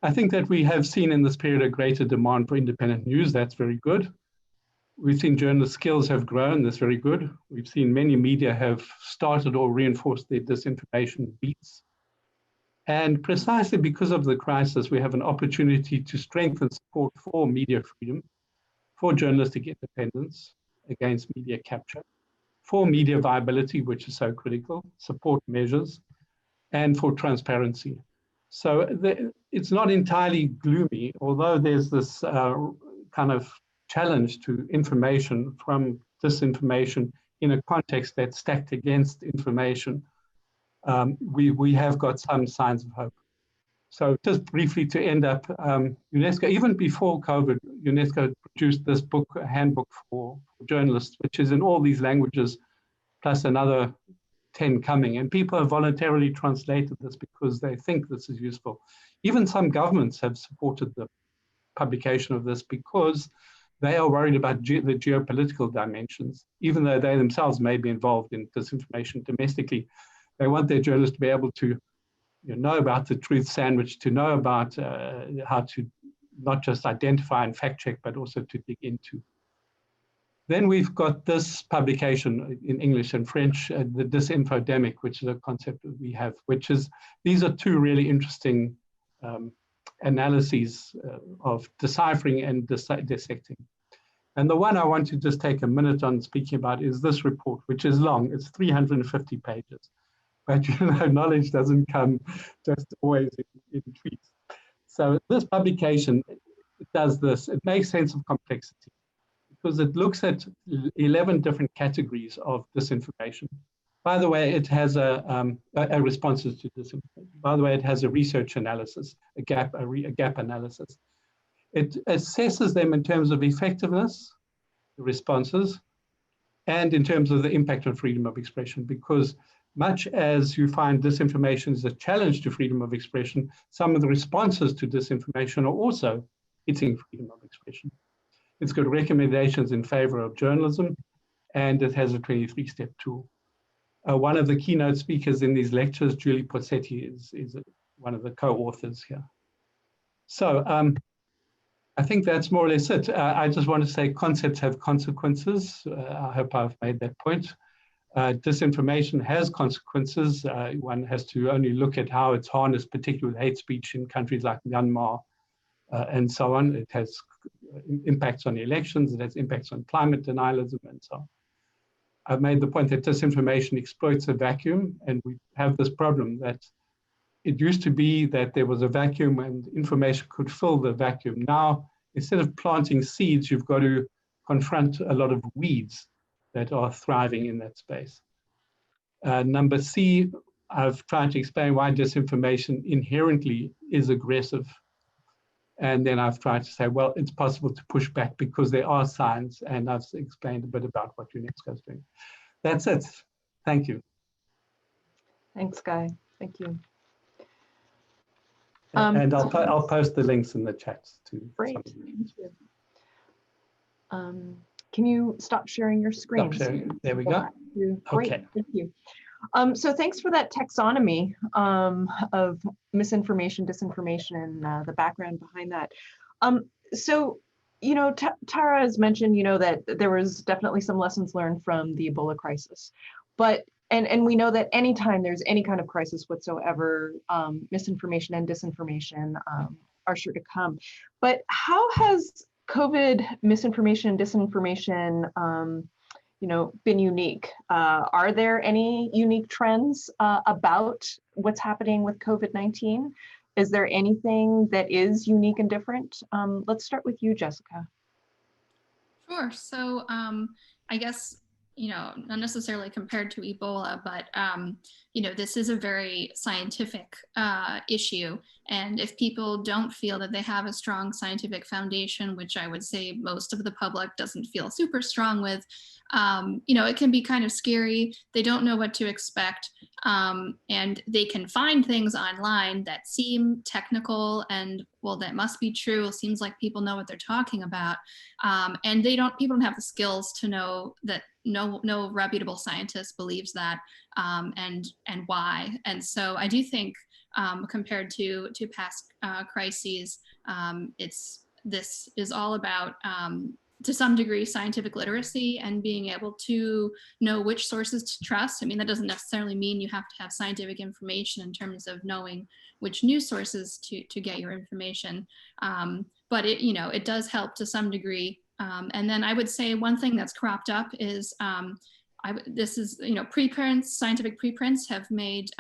I think that we have seen in this period a greater demand for independent news. That's very good. We've seen journalist skills have grown. That's very good. We've seen many media have started or reinforced their disinformation beats. And precisely because of the crisis, we have an opportunity to strengthen support for media freedom, for journalistic independence against media capture, for media viability, which is so critical, support measures, and for transparency. So it's not entirely gloomy, although there's this kind of challenge to information from disinformation in a context that's stacked against information. We have got some signs of hope. So just briefly to end up, UNESCO, even before COVID, UNESCO produced this book, a handbook for journalists, which is in all these languages, plus another 10 coming. And people have voluntarily translated this because they think this is useful. Even some governments have supported the publication of this because they are worried about the geopolitical dimensions, even though they themselves may be involved in disinformation domestically. They want their journalists to be able to know about the truth sandwich, to know about how to not just identify and fact check, but also to dig into. Then we've got this publication in English and French, the disinfodemic, which is a concept that we have, which is, these are two really interesting analyses of deciphering and dissecting. And the one I want to just take a minute on speaking about is this report, which is long. It's 350 pages. But knowledge doesn't come just always in tweets. So this publication, it does this. It makes sense of complexity because it looks at 11 different categories of disinformation. By the way, it has a responses to disinformation. By the way, it has a research analysis, a gap analysis. It assesses them in terms of effectiveness, the responses, and in terms of the impact on freedom of expression, because much as you find disinformation is a challenge to freedom of expression, some of the responses to disinformation are also hitting freedom of expression. It's got recommendations in favor of journalism, and it has a 23-step tool. One of the keynote speakers in these lectures, Julie Pozzetti, is one of the co-authors here. So I think that's more or less it. I just want to say concepts have consequences. I hope I've made that point. Disinformation has consequences. One has to only look at how it's harnessed, particularly with hate speech in countries like Myanmar and so on. It has impacts on elections, it has impacts on climate denialism and so on. I've made the point that disinformation exploits a vacuum, and we have this problem that it used to be that there was a vacuum and information could fill the vacuum. Now, instead of planting seeds, you've got to confront a lot of weeds that are thriving in that space. Number C, I've tried to explain why disinformation inherently is aggressive. And then I've tried to say, well, it's possible to push back because there are signs, and I've explained a bit about what UNESCO is doing. That's it. Thank you. Thanks, Guy. Thank you. And I'll post the links in the chat to great. some of Thank you. Can you stop sharing your screen? Stop sharing. There we go. Great. Okay. Thank you. So thanks for that taxonomy of misinformation, disinformation, and the background behind that. So, you know, Tara has mentioned, you know, that there was definitely some lessons learned from the Ebola crisis, but and we know that anytime there's any kind of crisis whatsoever, misinformation and disinformation are sure to come. But how has COVID misinformation and disinformation you know, been unique? Are there any unique trends about what's happening with COVID-19? Is there anything that is unique and different? Let's start with you, Jessica. Sure. So I guess, you know, not necessarily compared to Ebola, but, you know, this is a very scientific issue. And if people don't feel that they have a strong scientific foundation, which I would say most of the public doesn't feel super strong with, you know, it can be kind of scary. They don't know what to expect. And they can find things online that seem technical and, well, that must be true. It seems like people know what they're talking about. And people don't have the skills to know that no reputable scientist believes that, and why. And so I do think compared to past crises, this is all about, to some degree, scientific literacy and being able to know which sources to trust. I mean, that doesn't necessarily mean you have to have scientific information in terms of knowing which news sources to get your information. But it, you know, it does help to some degree. And then I would say one thing that's cropped up is, this is, you know, preprints, scientific preprints have made,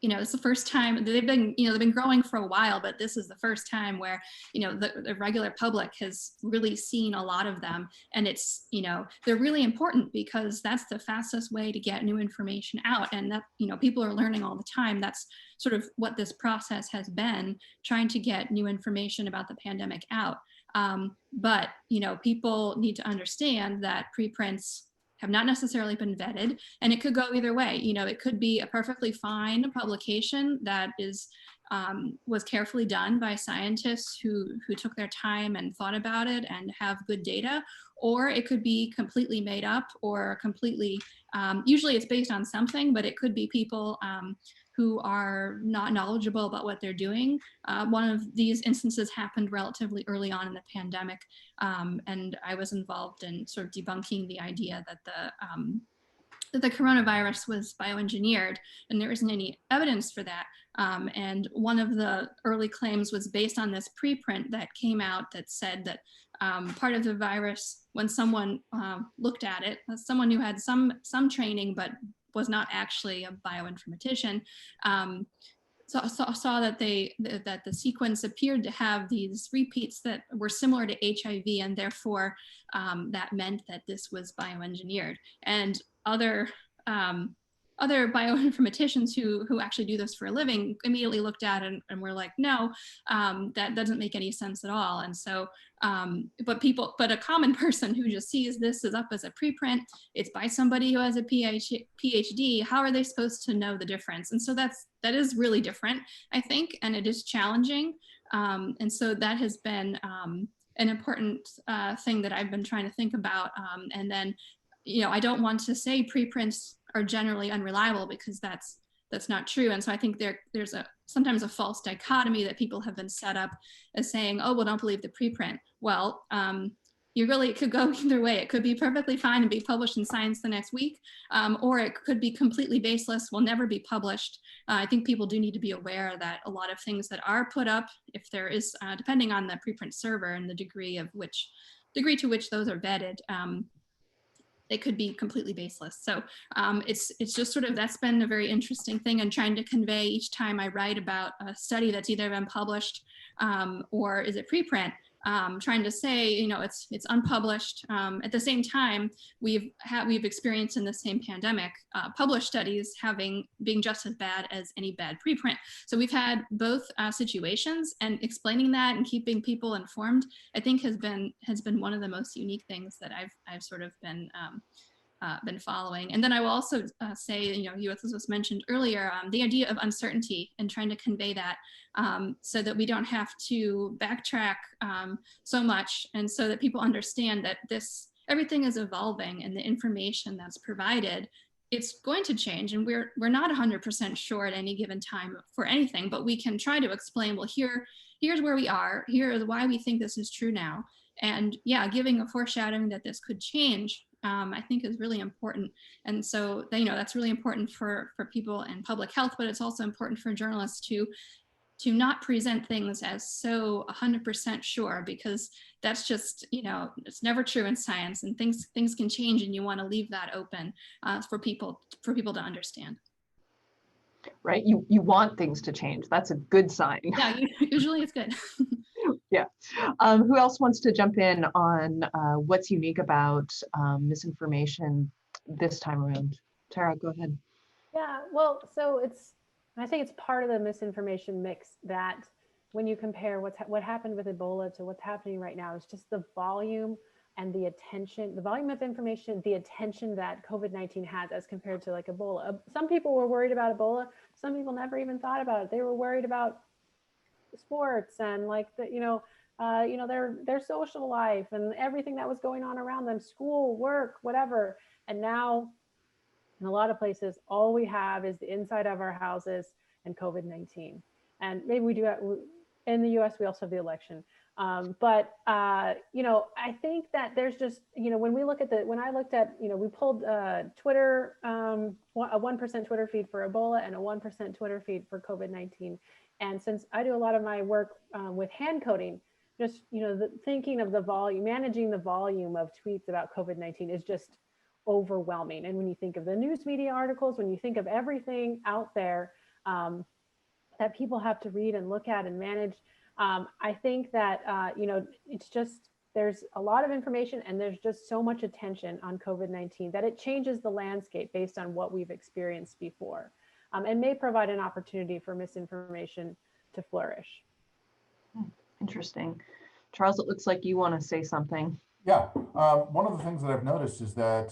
you know, it's the first time they've been growing for a while, but this is the first time where, you know, the regular public has really seen a lot of them. And it's, you know, they're really important because that's the fastest way to get new information out. And that, you know, people are learning all the time. That's sort of what this process has been, trying to get new information about the pandemic out. But, you know, people need to understand that preprints have not necessarily been vetted, and it could go either way. You know, it could be a perfectly fine publication that was carefully done by scientists who took their time and thought about it and have good data, or it could be completely made up or completely, usually it's based on something, but it could be people who are not knowledgeable about what they're doing. One of these instances happened relatively early on in the pandemic, and I was involved in sort of debunking the idea that that the coronavirus was bioengineered, and there isn't any evidence for that. And one of the early claims was based on this preprint that came out that said that part of the virus, when someone looked at it, someone who had some training but was not actually a bioinformatician, saw that that the sequence appeared to have these repeats that were similar to HIV, and therefore that meant that this was bioengineered. And other bioinformaticians who actually do this for a living immediately looked at it and were like, no, that doesn't make any sense at all. And so, but a common person who just sees this as up as a preprint, it's by somebody who has a PhD, how are they supposed to know the difference? And so that is really different, I think, and it is challenging. And so that has been an important thing that I've been trying to think about. And then, I don't want to say preprints are generally unreliable, because that's not true. And so I think there's sometimes a false dichotomy that people have been set up as saying, oh, well, don't believe the preprint. Well, it could go either way. It could be perfectly fine and be published in Science the next week, or it could be completely baseless, will never be published. I think people do need to be aware that a lot of things that are put up, if there is, depending on the preprint server and the degree to which those are vetted, it could be completely baseless. So it's just sort of, that's been a very interesting thing, and trying to convey each time I write about a study that's either been published or is it preprint, trying to say, it's unpublished. At the same time, we've experienced in the same pandemic, published studies being just as bad as any bad preprint. So we've had both situations, and explaining that and keeping people informed, I think has been one of the most unique things that I've sort of been following. And then I will also say, this was mentioned earlier, the idea of uncertainty, and trying to convey that so that we don't have to backtrack so much, and so that people understand that everything is evolving, and the information that's provided, it's going to change, and we're not 100% sure at any given time for anything, but we can try to explain, well, here's where we are, here is why we think this is true now. And yeah, giving a foreshadowing that this could change, I think is really important. And so, that's really important for people in public health, but it's also important for journalists to not present things as so 100% sure, because that's just, it's never true in science, and things can change, and you want to leave that open for people to understand. Right, you want things to change. That's a good sign. Yeah, usually it's good. Yeah. Who else wants to jump in on what's unique about misinformation this time around? Tara, go ahead. Yeah, well, so I think it's part of the misinformation mix that when you compare what happened with Ebola to what's happening right now, is just the volume and the volume of information, the attention that COVID-19 has as compared to like Ebola. Some people were worried about Ebola. Some people never even thought about it. They were worried about sports and like their social life and everything that was going on around them, school, work, whatever. And now in a lot of places, all we have is the inside of our houses and COVID-19. And maybe we do in the US, we also have the election. But I think that there's just, when I looked at, we pulled Twitter, a 1% Twitter feed for Ebola and a 1% Twitter feed for COVID-19. And since I do a lot of my work with hand coding, just, thinking of the volume, managing the volume of tweets about COVID-19 is just overwhelming. And when you think of the news media articles, when you think of everything out there that people have to read and look at and manage, I think that, it's just, there's a lot of information and there's just so much attention on COVID-19 that it changes the landscape based on what we've experienced before, and may provide an opportunity for misinformation to flourish. Interesting. Charles, it looks like you want to say something. Yeah, one of the things that I've noticed is that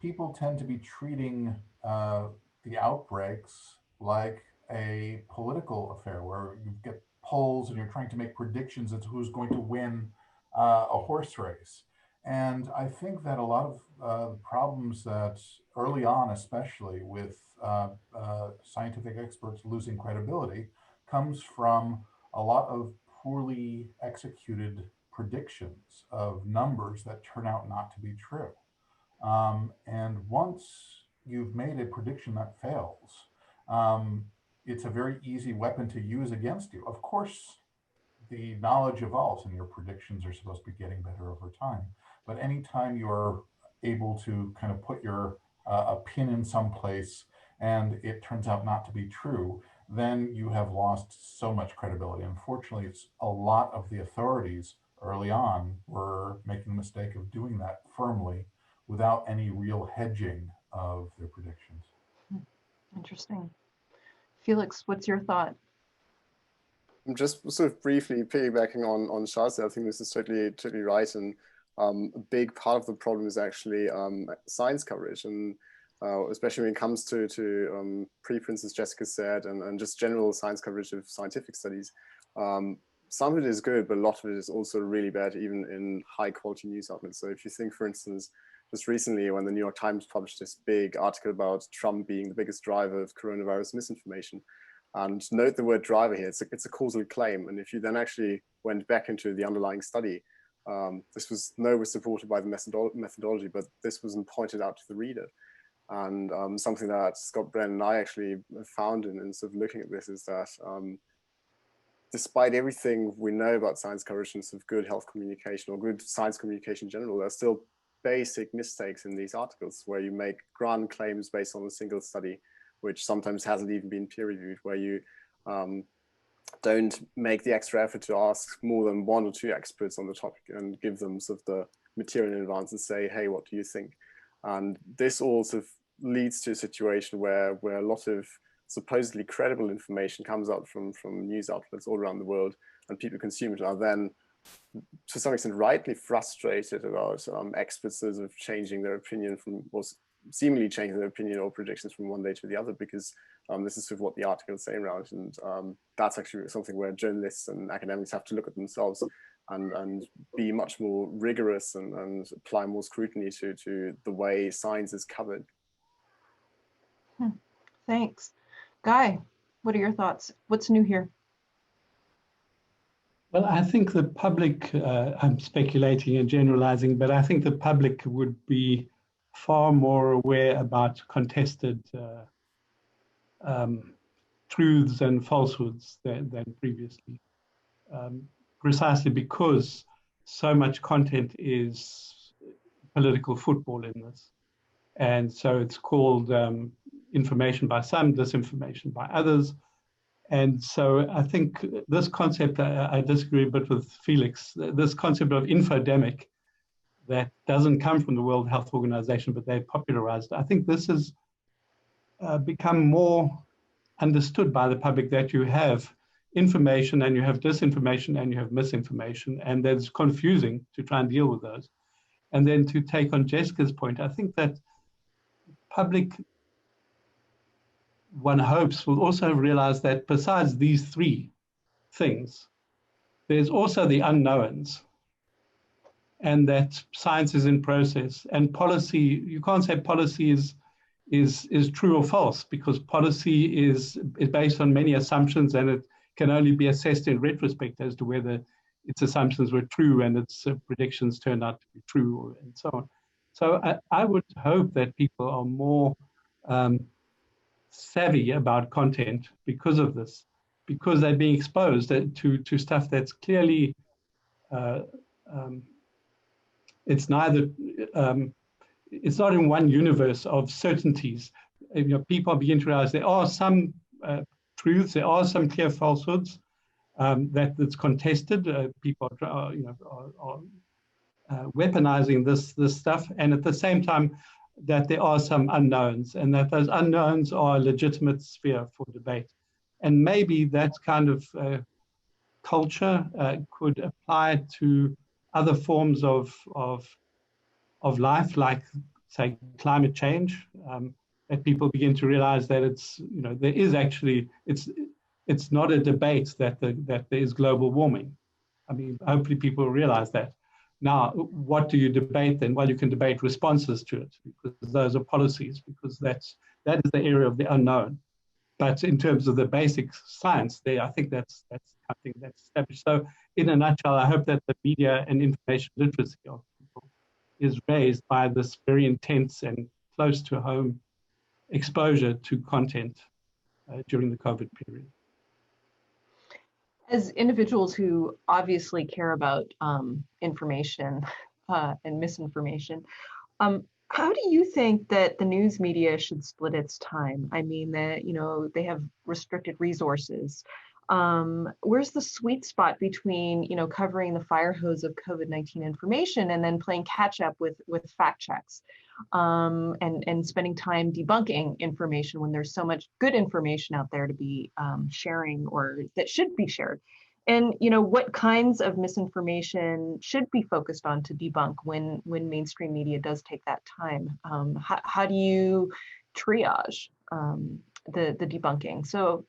people tend to be treating the outbreaks like a political affair, where you get polls and you're trying to make predictions as to who's going to win a horse race. And I think that a lot of problems that early on, especially with scientific experts losing credibility, comes from a lot of poorly executed predictions of numbers that turn out not to be true. And once you've made a prediction that fails, it's a very easy weapon to use against you. Of course, the knowledge evolves and your predictions are supposed to be getting better over time. But anytime you're able to kind of put your a pin in some place and it turns out not to be true, then you have lost so much credibility. Unfortunately, it's a lot of the authorities early on were making the mistake of doing that firmly without any real hedging of their predictions. Interesting. Felix, what's your thought? I'm just sort of briefly piggybacking on Charles. I think this is totally right. And a big part of the problem is actually science coverage, and especially when it comes to preprints, as Jessica said, and just general science coverage of scientific studies. Some of it is good, but a lot of it is also really bad, even in high quality news outlets. So if you think, for instance, just recently when the New York Times published this big article about Trump being the biggest driver of coronavirus misinformation, and note the word driver here, it's a causal claim. And if you then actually went back into the underlying study, this was nowhere supported by the methodology, but this wasn't pointed out to the reader. And something that Scott Brennan and I actually found in sort of looking at this is that despite everything we know about science coverage and sort of good health communication or good science communication in general, there's still basic mistakes in these articles where you make grand claims based on a single study, which sometimes hasn't even been peer reviewed, where you don't make the extra effort to ask more than one or two experts on the topic and give them sort of the material in advance and say, hey, what do you think? And this all sort of leads to a situation where a lot of supposedly credible information comes out from news outlets all around the world, and people consume it are then, to some extent, rightly frustrated about experts sort of changing their opinion seemingly changing their opinion or predictions from one day to the other, because this is sort of what the article is saying around. And that's actually something where journalists and academics have to look at themselves and be much more rigorous and apply more scrutiny to the way science is covered. Thanks. Guy, what are your thoughts? What's new here? Well, I think the public, I'm speculating and generalizing, but I think the public would be far more aware about contested truths and falsehoods than previously, precisely because so much content is political football in this. And so it's called information by some, disinformation by others. And so I think this concept, I disagree a bit with Felix, this concept of infodemic that doesn't come from the World Health Organization, but they popularized. I think this has become more understood by the public, that you have information and you have disinformation and you have misinformation, and that's confusing to try and deal with those. And then to take on Jessica's point, I think that public, one hopes, will also realize that besides these three things, there's also the unknowns, and that science is in process. And policy, you can't say policy is true or false, because policy is based on many assumptions, and it can only be assessed in retrospect as to whether its assumptions were true and its predictions turned out to be true, and so on. So I would hope that people are more savvy about content because of this, because they're being exposed to stuff that's clearly it's neither it's not in one universe of certainties. People begin to realize there are some truths, there are some clear falsehoods that's contested. People are weaponizing this stuff, and at the same time that there are some unknowns, and that those unknowns are a legitimate sphere for debate. And maybe that kind of culture could apply to other forms of life, like, say, climate change, that people begin to realize that there is actually, it's not a debate that there is global warming. I mean, hopefully people realize that. Now, what do you debate then? Well, you can debate responses to it, because those are policies, because that is the area of the unknown. But in terms of the basic science, I think that's something that's established. So in a nutshell, I hope that the media and information literacy of people is raised by this very intense and close to home exposure to content during the COVID period. As individuals who obviously care about information and misinformation, how do you think that the news media should split its time? I mean, that, you know, they have restricted resources. Where's the sweet spot between, you know, covering the fire hose of COVID-19 information and then playing catch up with fact checks, and spending time debunking information when there's so much good information out there to be sharing, or that should be shared? And, you know, what kinds of misinformation should be focused on to debunk when mainstream media does take that time? How do you triage the debunking? So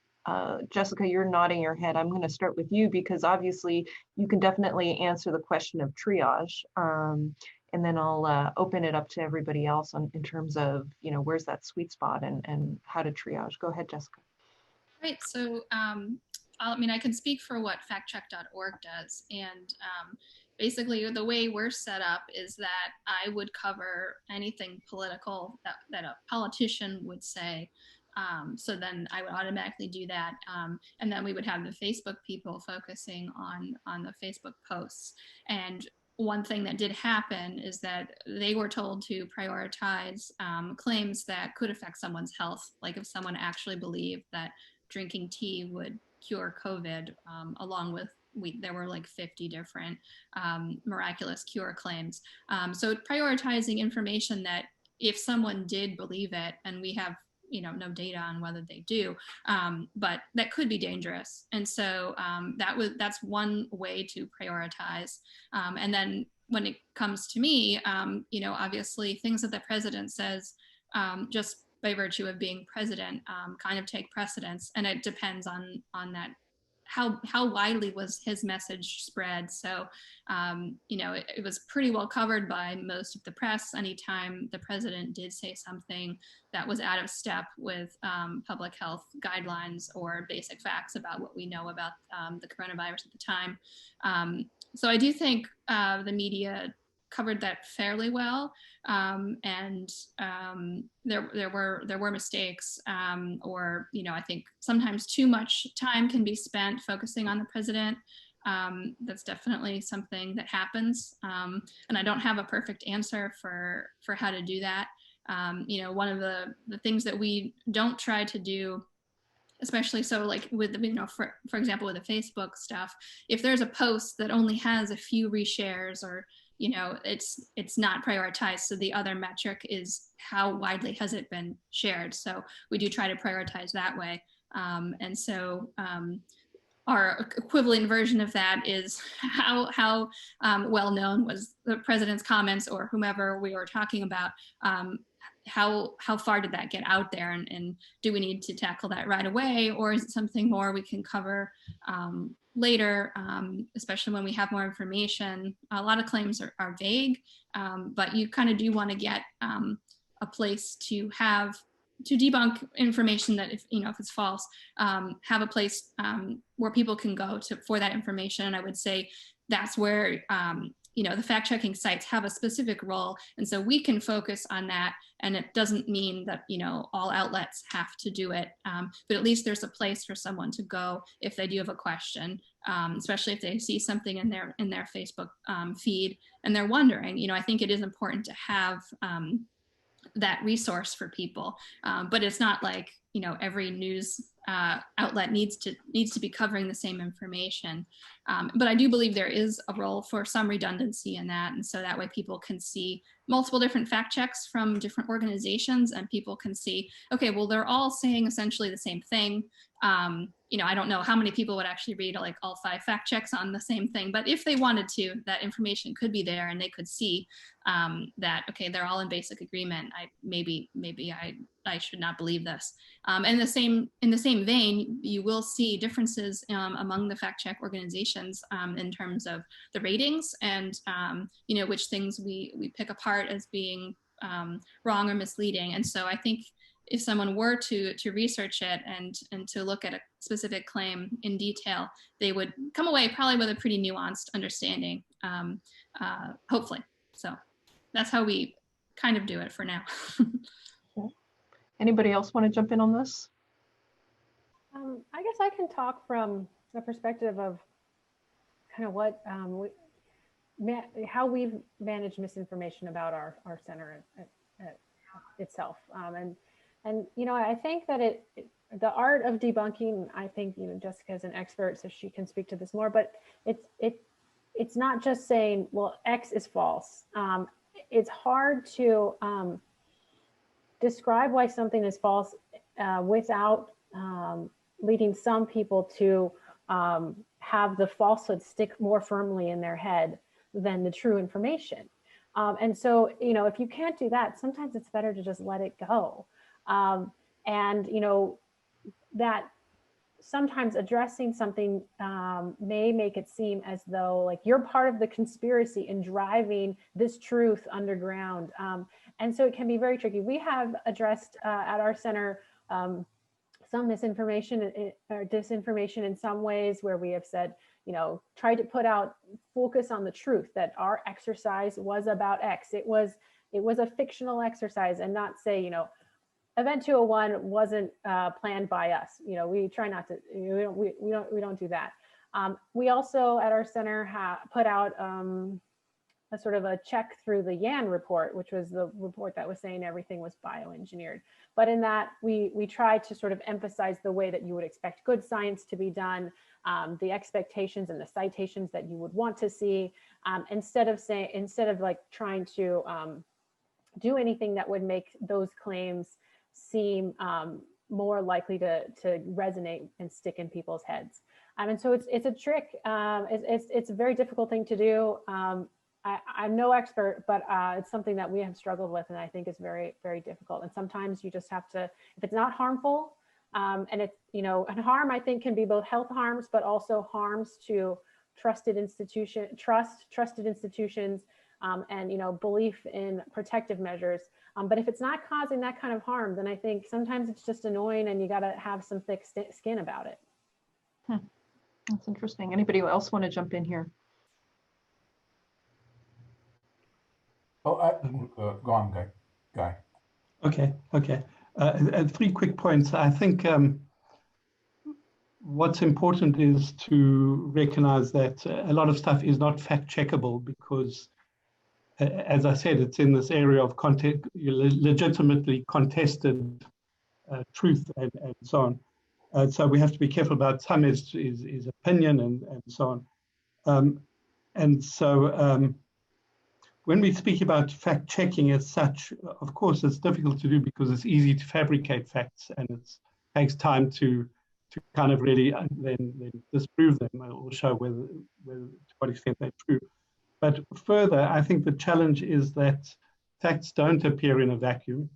Jessica, you're nodding your head. I'm going to start with you because obviously you can definitely answer the question of triage. And then I'll open it up to everybody else in terms of, you know, where's that sweet spot and how to triage. Go ahead, Jessica. Right. So, I mean, I can speak for what factcheck.org does. And basically, the way we're set up is that I would cover anything political that a politician would say. So then I would automatically do that. And then we would have the Facebook people focusing on the Facebook posts. And one thing that did happen is that they were told to prioritize claims that could affect someone's health. Like if someone actually believed that drinking tea would cure COVID, along with there were like 50 different miraculous cure claims. So prioritizing information that if someone did believe it, and we have, you know, no data on whether they do, but that could be dangerous. And so that's one way to prioritize. And then when it comes to me, you know, obviously things that the president says, just by virtue of being president, kind of take precedence, and it depends on that. How widely was his message spread? So, you know, it was pretty well covered by most of the press. Anytime the president did say something that was out of step with public health guidelines or basic facts about what we know about the coronavirus at the time. So I do think the media covered that fairly well, and there were mistakes, or, you know, I think sometimes too much time can be spent focusing on the president. That's definitely something that happens, and I don't have a perfect answer for how to do that. You know, one of the things that we don't try to do, especially so like with the, you know, for example, with the Facebook stuff, if there's a post that only has a few reshares, or, you know, it's not prioritized. So the other metric is how widely has it been shared. So we do try to prioritize that way. And so our equivalent version of that is how well known was the president's comments, or whomever we were talking about. How far did that get out there, and do we need to tackle that right away, or is it something more we can cover later, especially when we have more information? A lot of claims are vague, but you kind of do want to get a place to debunk information that, if it's false, have a place where people can go for that information. And I would say that's where the fact-checking sites have a specific role, and so we can focus on that. And it doesn't mean that all outlets have to do it, but at least there's a place for someone to go if they do have a question, especially if they see something in their Facebook feed and they're wondering. I think it is important to have that resource for people, but it's not like every news outlet needs to be covering the same information. But I do believe there is a role for some redundancy in that, and so that way people can see multiple different fact checks from different organizations, and people can see, okay, well, they're all saying essentially the same thing. I don't know how many people would actually read like all 5 fact checks on the same thing, but if they wanted to, that information could be there, and they could see that, okay, they're all in basic agreement. Maybe I should not believe this. And in the same vein, you will see differences among the fact check organizations in terms of the ratings and which things we pick apart as being wrong or misleading. And so I think if someone were to research it and to look at a specific claim in detail, they would come away probably with a pretty nuanced understanding, hopefully. So that's how we kind of do it for now. Anybody else want to jump in on this? I guess I can talk from the perspective of kind of what how we've managed misinformation about our center itself. And you know, I think that the art of debunking, I think, you know, Jessica is an expert, so she can speak to this more, but it's not just saying, well, X is false. It's hard to describe why something is false without leading some people to have the falsehood stick more firmly in their head than the true information. And so, you know, if you can't do that, sometimes it's better to just let it go. And, you know, that sometimes addressing something may make it seem as though like you're part of the conspiracy in driving this truth underground. And so it can be very tricky. We have addressed at our center some misinformation or disinformation in some ways, where we have said, you know, tried to put out focus on the truth that our exercise was about X. It was a fictional exercise, and not say, you know, Event 201 wasn't planned by us. You know, we try not to. We don't do that. We also at our center put out a sort of a check through the Yan report, which was the report that was saying everything was bioengineered. But in that, we tried to sort of emphasize the way that you would expect good science to be done, the expectations and the citations that you would want to see, instead of like trying to do anything that would make those claims seem more likely to resonate and stick in people's heads. And so it's a trick. It's a very difficult thing to do. I'm no expert, but it's something that we have struggled with, and I think is very, very difficult. And sometimes you just have to, if it's not harmful, and it's, you know, and harm I think can be both health harms, but also harms to trusted institutions, and, you know, belief in protective measures. But if it's not causing that kind of harm, then I think sometimes it's just annoying, and you got to have some thick skin about it. That's interesting. Anybody else want to jump in here? Oh, go on, Guy. Okay. Three quick points. I think what's important is to recognize that a lot of stuff is not fact checkable, because as I said, it's in this area of legitimately contested truth and so on. So we have to be careful about some is opinion and so on. And so when we speak about fact checking as such, of course, it's difficult to do because it's easy to fabricate facts, and it takes time to kind of really then disprove them or show whether to what extent they're true. But further, I think the challenge is that facts don't appear in a vacuum.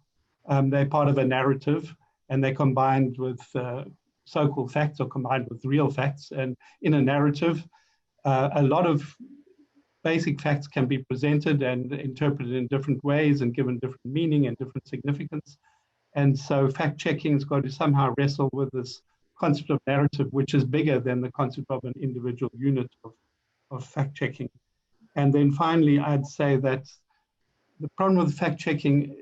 They're part of a narrative, and they're combined with so-called facts or combined with real facts. And in a narrative, a lot of basic facts can be presented and interpreted in different ways and given different meaning and different significance. And so fact-checking has got to somehow wrestle with this concept of narrative, which is bigger than the concept of an individual unit of fact-checking. And then finally, I'd say that the problem with fact-checking,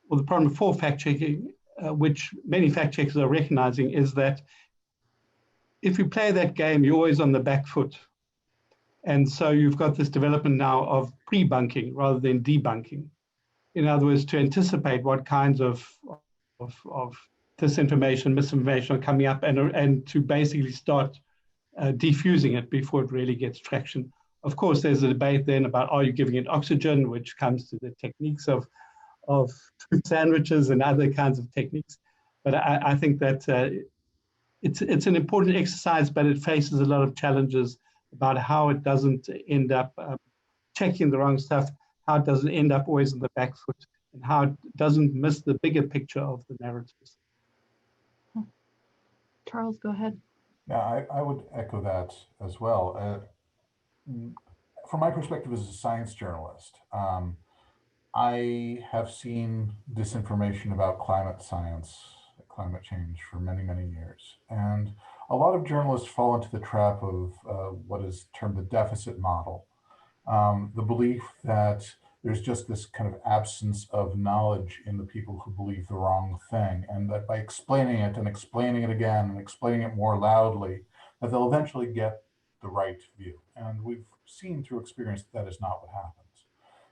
or the problem for fact-checking, which many fact-checkers are recognizing, is that if you play that game, you're always on the back foot. And so you've got this development now of pre-bunking rather than debunking. In other words, to anticipate what kinds of disinformation, misinformation are coming up, and to basically start defusing it before it really gets traction. Of course, there's a debate then about, are you giving it oxygen, which comes to the techniques of truth sandwiches and other kinds of techniques. But I think that it's an important exercise, but it faces a lot of challenges about how it doesn't end up checking the wrong stuff, how it doesn't end up always on the back foot, and how it doesn't miss the bigger picture of the narratives. Charles, go ahead. Yeah, I would echo that as well. From my perspective as a science journalist, I have seen disinformation about climate science, climate change for many, many years. And a lot of journalists fall into the trap of what is termed the deficit model. The belief that there's just this kind of absence of knowledge in the people who believe the wrong thing, and that by explaining it and explaining it again and explaining it more loudly, that they'll eventually get the right view. And we've seen through experience that is not what happens.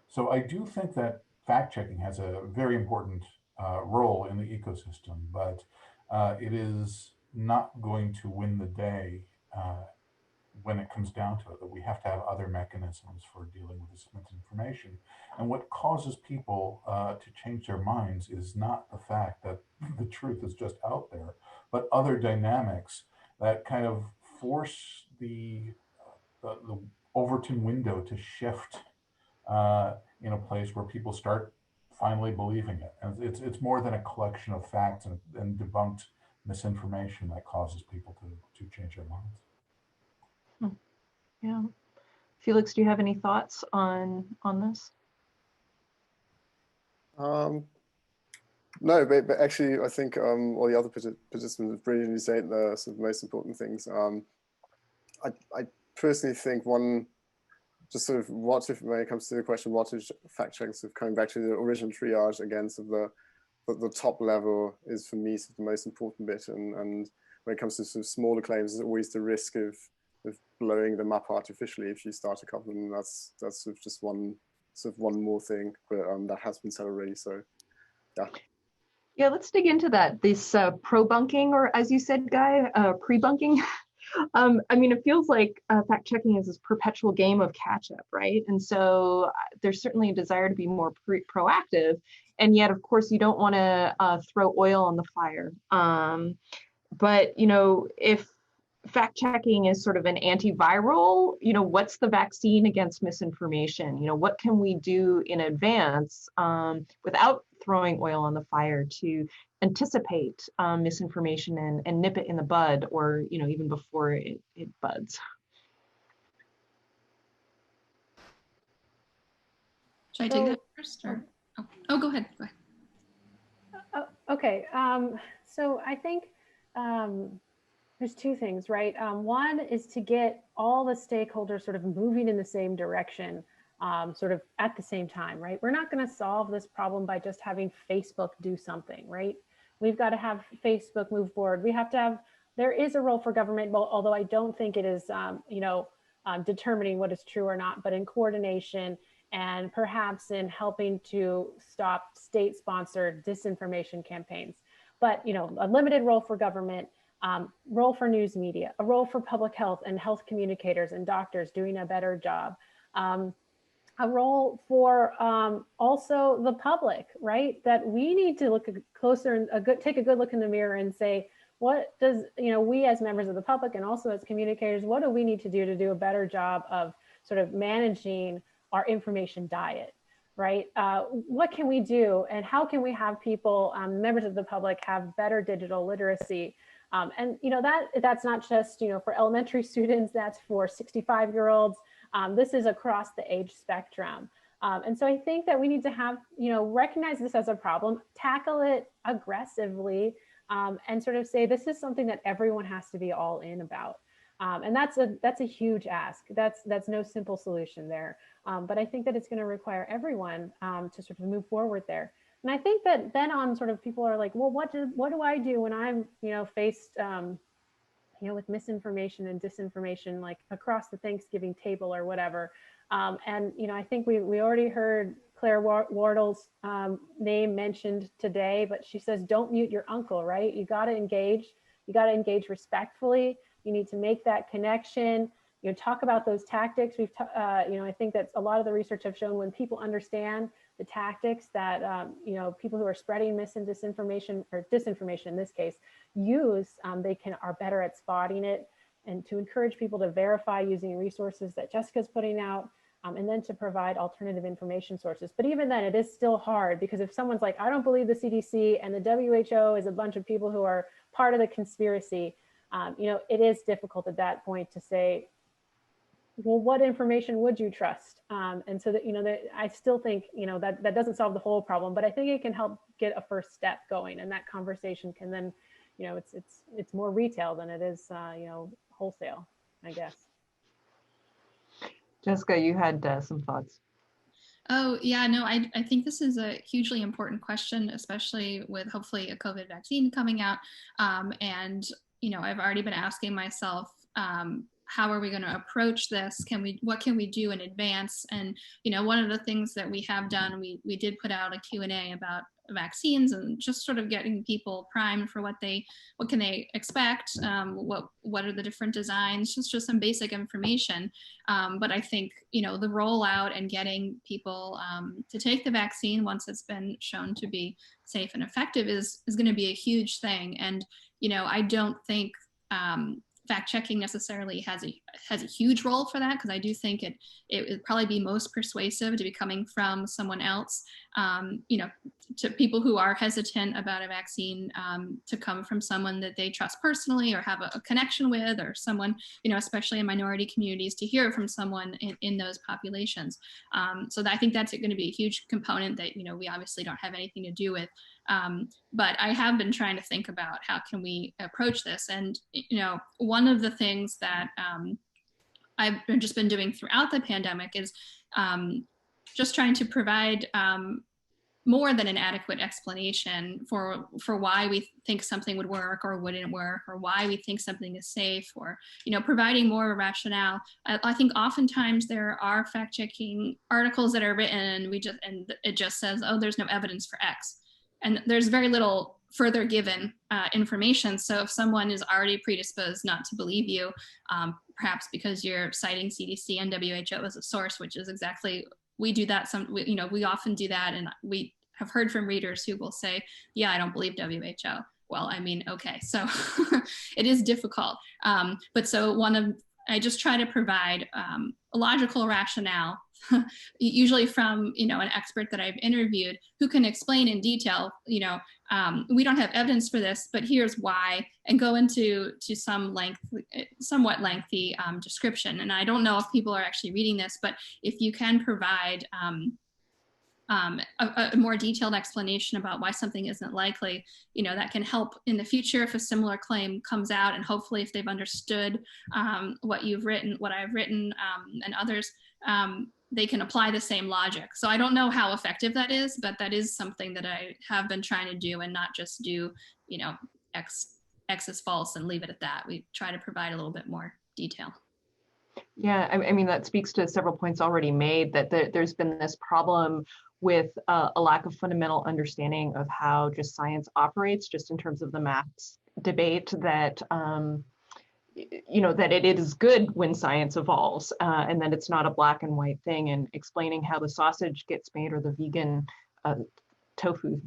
So I do think that fact-checking has a very important role in the ecosystem, but it is not going to win the day when it comes down to it, that we have to have other mechanisms for dealing with this misinformation. And what causes people to change their minds is not the fact that the truth is just out there, but other dynamics that kind of force the Overton window to shift in a place where people start finally believing it. And it's more than a collection of facts and debunked misinformation that causes people to change their minds. Yeah. Felix, do you have any thoughts on this? No, but actually, I think all the other participants have brilliantly said the sort of most important things. I personally think one, just sort of what if, when it comes to the question, what is fact checking, sort of coming back to the original triage again, sort of the top level is for me sort of the most important bit. And when it comes to sort of smaller claims, there's always the risk of blowing them up artificially if you start a couple, and that's sort of just one more thing, but that has been said already. So yeah, let's dig into that. This pro-bunking, or as you said, Guy, pre-bunking. I mean, it feels like fact checking is this perpetual game of catch up, right? And so there's certainly a desire to be more proactive, and yet, of course, you don't want to throw oil on the fire. But if fact checking is sort of an antiviral, what's the vaccine against misinformation? What can we do in advance without throwing oil on the fire to anticipate misinformation and nip it in the bud, or even before it buds? Should I take that first, or go ahead. Okay, so I think there's two things, right? One is to get all the stakeholders sort of moving in the same direction, sort of at the same time, right? We're not going to solve this problem by just having Facebook do something, right? We've got to have Facebook move forward. We have to have, there is a role for government, although I don't think it is, determining what is true or not, but in coordination and perhaps in helping to stop state-sponsored disinformation campaigns. But, a limited role for government, role for news media, a role for public health and health communicators and doctors doing a better job, a role for also the public, right? That we need to look closer and take a good look in the mirror and say, what does, we as members of the public and also as communicators, what do we need to do a better job of sort of managing our information diet, right? What can we do, and how can we have people, members of the public, have better digital literacy? And that's not just for elementary students, that's for 65-year-olds. This is across the age spectrum. And so I think that we need to have, recognize this as a problem, tackle it aggressively, and sort of say this is something that everyone has to be all in about. And that's a huge ask. That's no simple solution there. But I think that it's going to require everyone to sort of move forward there. And I think that then on sort of people are like, well, what do I do when I'm, faced, with misinformation and disinformation, like across the Thanksgiving table or whatever. And, I think we already heard Claire Wardle's name mentioned today, but she says, don't mute your uncle, right? You got to engage. You got to engage respectfully. You need to make that connection. Talk about those tactics. I think that a lot of the research have shown when people understand the tactics that, people who are spreading mis and disinformation, or disinformation in this case, use, they are better at spotting it, and to encourage people to verify using resources that Jessica's putting out, and then to provide alternative information sources. But even then, it is still hard, because if someone's like, I don't believe the CDC and the WHO is a bunch of people who are part of the conspiracy, it is difficult at that point to say, well, what information would you trust? And so that, I still think, that doesn't solve the whole problem, but I think it can help get a first step going. And that conversation can then, it's more retail than it is, wholesale, I guess. Jessica, you had some thoughts. Oh, yeah, no, I think this is a hugely important question, especially with hopefully a COVID vaccine coming out. And, you know, I've already been asking myself, how are we going to approach this? What can we do in advance? And, you know, one of the things that we have done, we did put out a Q&A about vaccines and just sort of getting people primed for what can they expect, what are the different designs, just some basic information. But I think, you know, the rollout and getting people to take the vaccine once it's been shown to be safe and effective is going to be a huge thing. And, you know, I don't think fact checking necessarily has a huge role for that, because I do think it would probably be most persuasive to be coming from someone else, you know, to people who are hesitant about a vaccine, to come from someone that they trust personally or have a connection with, or someone, you know, especially in minority communities, to hear from someone in those populations. So I think that's going to be a huge component that, you know, we obviously don't have anything to do with. But I have been trying to think about how can we approach this. And, you know, one of the things that I've just been doing throughout the pandemic is just trying to provide more than an adequate explanation for why we think something would work or wouldn't work, or why we think something is safe, or, you know, providing more rationale. I think oftentimes there are fact-checking articles that are written and it just says, oh, there's no evidence for X. And there's very little further given information. So if someone is already predisposed not to believe you, perhaps because you're citing CDC and WHO as a source, which is exactly, we do that. You know, we often do that, and we have heard from readers who will say, yeah, I don't believe WHO. Well, I mean, okay, so it is difficult. But so I just try to provide a logical rationale, usually from, you know, an expert that I've interviewed who can explain in detail, you know, we don't have evidence for this, but here's why, and go into somewhat lengthy description. And I don't know if people are actually reading this, but if you can provide a more detailed explanation about why something isn't likely, you know, that can help in the future if a similar claim comes out, and hopefully if they've understood what I've written, and others, they can apply the same logic. So I don't know how effective that is, but that is something that I have been trying to do, and not just do, you know, X is false and leave it at that. We try to provide a little bit more detail. Yeah, I mean, that speaks to several points already made, that there's been this problem with a lack of fundamental understanding of how just science operates, just in terms of the maths debate, that you know, that it is good when science evolves, and that it's not a black and white thing. And explaining how the sausage gets made, or the vegan tofu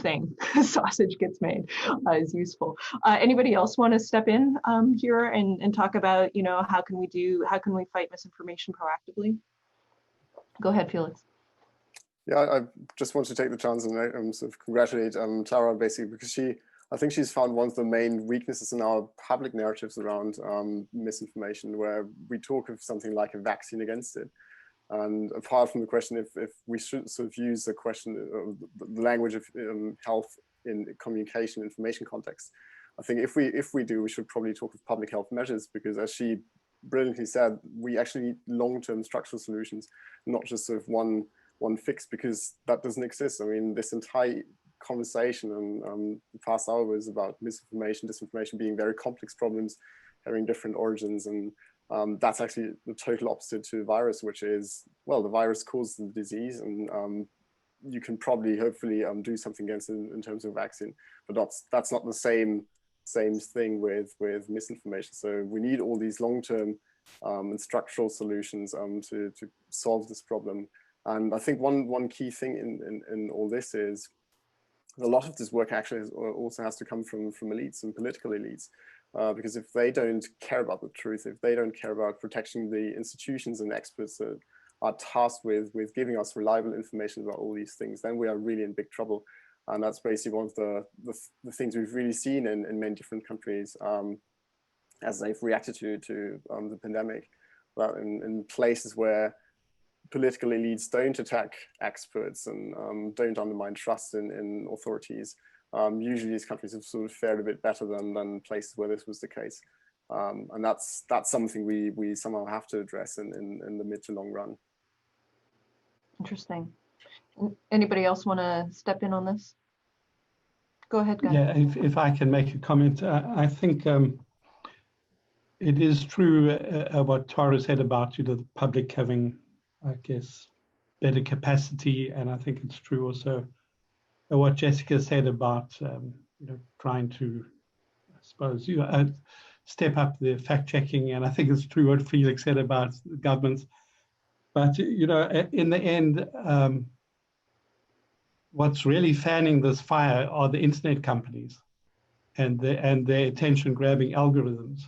thing sausage gets made, is useful. Anybody else want to step in here and talk about, you know, how can we fight misinformation proactively? Go ahead, Felix. Yeah, I just want to take the chance and sort of congratulate Clara, basically, because I think she's found one of the main weaknesses in our public narratives around misinformation, where we talk of something like a vaccine against it. And apart from the question if we should sort of use the question of the language of health in communication information context, I think if we do, we should probably talk of public health measures, because as she brilliantly said, we actually need long-term structural solutions, not just sort of one fix, because that doesn't exist. I mean, this entire conversation and the past hour was about misinformation, disinformation being very complex problems, having different origins, and that's actually the total opposite to the virus, which is, well, the virus causes the disease, and you can probably, hopefully, do something against it in terms of vaccine, but that's not the same thing with misinformation. So we need all these long-term and structural solutions to solve this problem. And I think one key thing in all this is a lot of this work actually also has to come from elites and political elites, because if they don't care about the truth, if they don't care about protecting the institutions and experts that are tasked with giving us reliable information about all these things, then we are really in big trouble. And that's basically one of the things we've really seen in many different countries as they've reacted to the pandemic. But in places where political elites don't attack experts and don't undermine trust in authorities, usually these countries have sort of fared a bit better than places where this was the case. And that's something we somehow have to address in the mid to long run. Interesting. Anybody else want to step in on this? Go ahead, guys. Yeah, if I can make a comment, I think it is true what Tara said about the public having, I guess, better capacity, and I think it's true also what Jessica said about trying to, I suppose, step up the fact checking, and I think it's true what Felix said about governments. But in the end, what's really fanning this fire are the internet companies and their attention-grabbing algorithms.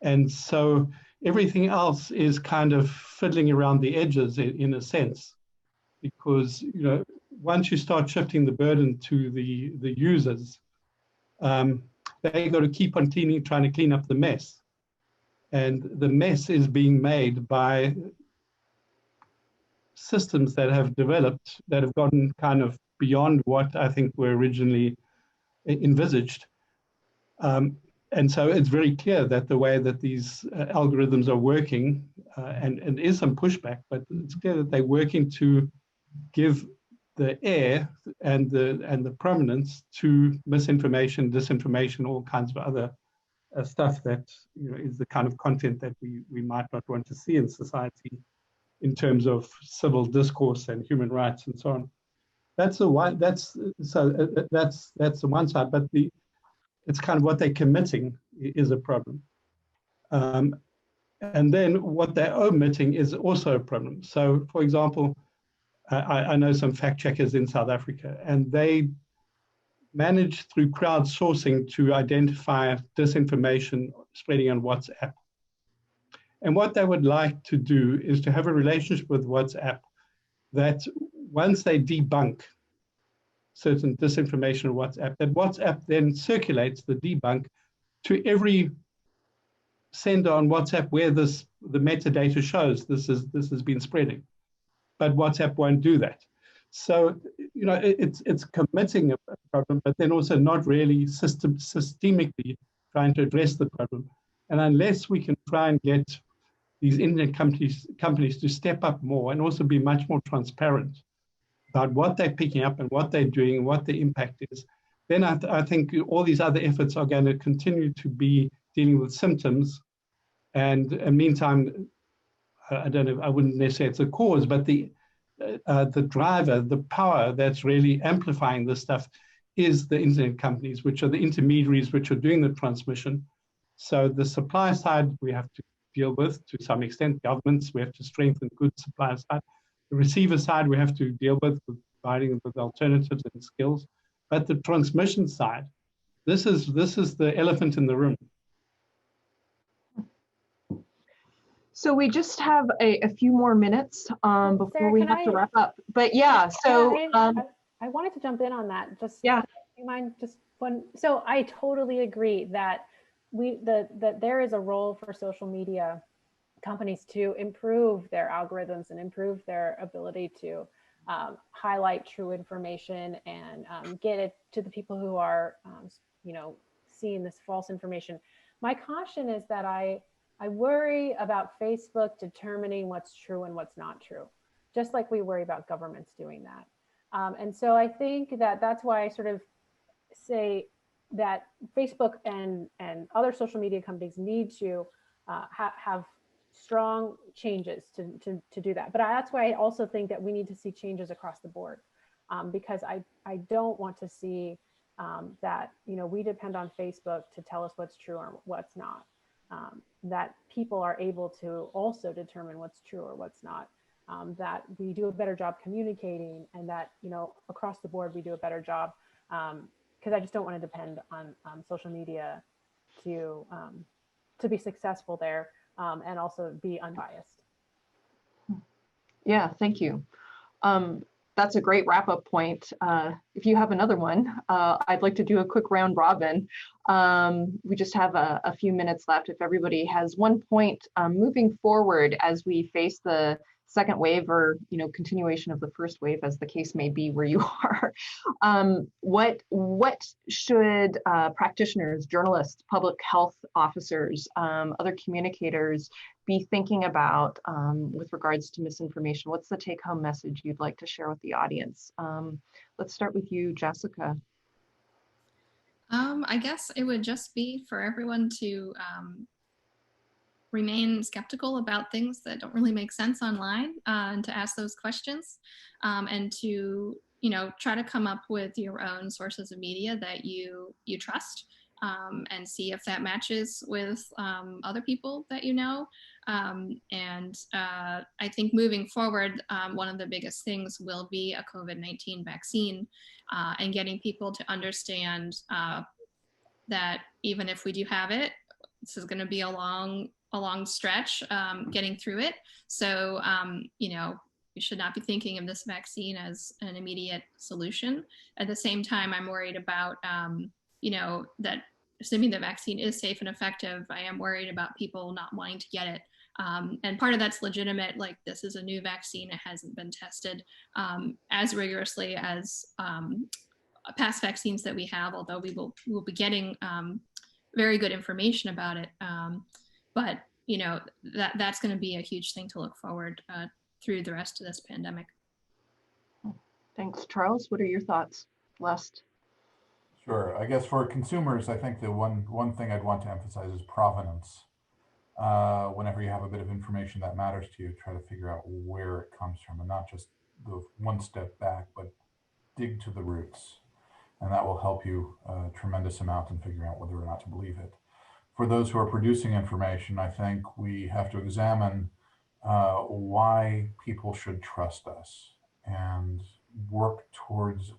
And so everything else is kind of fiddling around the edges in a sense, because once you start shifting the burden to the users, they got to keep on trying to clean up the mess. And the mess is being made by systems that have developed, that have gotten kind of beyond what I think were originally envisaged. And so it's very clear that the way that these algorithms are working, and there is some pushback, but it's clear that they're working to give the air and the prominence to misinformation, disinformation, all kinds of other stuff that is the kind of content that we might not want to see in society in terms of civil discourse and human rights and so on. That's the one. That's the one side, but it's kind of what they're committing is a problem. And then what they're omitting is also a problem. So, for example, I know some fact checkers in South Africa, and they manage through crowdsourcing to identify disinformation spreading on WhatsApp. And what they would like to do is to have a relationship with WhatsApp that once they debunk certain disinformation on WhatsApp, that WhatsApp then circulates the debunk to every sender on WhatsApp where the metadata shows this has been spreading. But WhatsApp won't do that. So, it's committing a problem, but then also not really systemically trying to address the problem. And unless we can try and get these internet companies to step up more and also be much more transparent about what they're picking up and what they're doing and what the impact is, then I think all these other efforts are going to continue to be dealing with symptoms. And in the meantime, I don't know, I wouldn't necessarily say it's a cause, but the driver, the power that's really amplifying this stuff is the internet companies, which are the intermediaries which are doing the transmission. So the supply side we have to deal with to some extent. Governments, we have to strengthen good supply side. The receiver side we have to deal with providing them with alternatives and skills. But the transmission side, this is the elephant in the room. So we just have a few more minutes before Sarah, we have to wrap up. But yeah, so I wanted to jump in on that. Just yeah. Do you mind just one? So I totally agree that that there is a role for social media companies to improve their algorithms and improve their ability to highlight true information and get it to the people who are seeing this false information. My caution is that I worry about Facebook determining what's true and what's not true, just like we worry about governments doing that. And so I think that that's why I sort of say that Facebook and other social media companies need to have strong changes to do that. But that's why I also think that we need to see changes across the board, because I don't want to see that we depend on Facebook to tell us what's true or what's not. That people are able to also determine what's true or what's not, that we do a better job communicating, and that across the board we do a better job, because I just don't want to depend on social media to be successful there, and also be unbiased. Yeah, thank you. That's a great wrap-up point. If you have another one, I'd like to do a quick round robin. We just have a few minutes left. If everybody has one point moving forward as we face the second wave or, continuation of the first wave, as the case may be where you are. What should practitioners, journalists, public health officers, other communicators be thinking about with regards to misinformation? What's the take-home message you'd like to share with the audience? Let's start with you, Jessica. I guess it would just be for everyone to remain skeptical about things that don't really make sense online, and to ask those questions, and to try to come up with your own sources of media that you trust, and see if that matches with other people that you know. And I think moving forward, one of the biggest things will be a COVID-19 vaccine, and getting people to understand that even if we do have it, this is going to be a long stretch getting through it. So, we should not be thinking of this vaccine as an immediate solution. At the same time, I'm worried about, that assuming the vaccine is safe and effective, I am worried about people not wanting to get it. And part of that's legitimate, like this is a new vaccine, it hasn't been tested as rigorously as past vaccines that we have, although we'll be getting very good information about it. But that's going to be a huge thing to look forward through the rest of this pandemic. Thanks, Charles. What are your thoughts? Last. Sure. I guess for consumers, I think the one thing I'd want to emphasize is provenance. Whenever you have a bit of information that matters to you, try to figure out where it comes from, and not just go one step back, but dig to the roots. And that will help you a tremendous amount in figuring out whether or not to believe it. For those who are producing information, I think we have to examine why people should trust us and work towards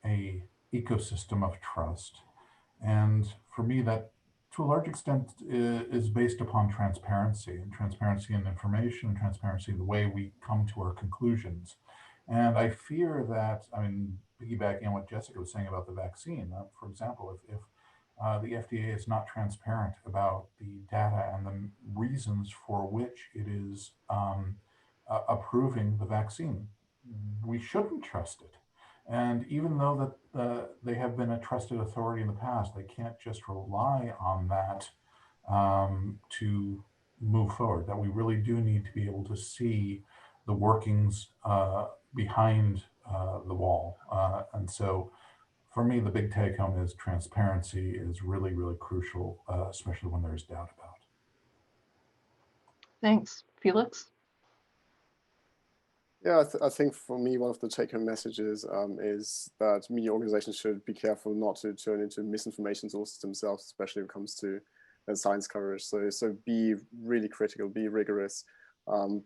a ecosystem of trust. And for me, that to a large extent is based upon transparency in information, and transparency in the way we come to our conclusions. And I fear that, piggybacking on what Jessica was saying about the vaccine, for example, if the FDA is not transparent about the data and the reasons for which it is approving the vaccine, we shouldn't trust it. And even though that they have been a trusted authority in the past, they can't just rely on that to move forward, that we really do need to be able to see the workings behind the wall. And so for me, the big take home is transparency is really, really crucial, especially when there's doubt about it. Thanks. Felix? Yeah, I think for me, one of the take-home messages is that media organizations should be careful not to turn into misinformation sources themselves, especially when it comes to science coverage. So be really critical, be rigorous,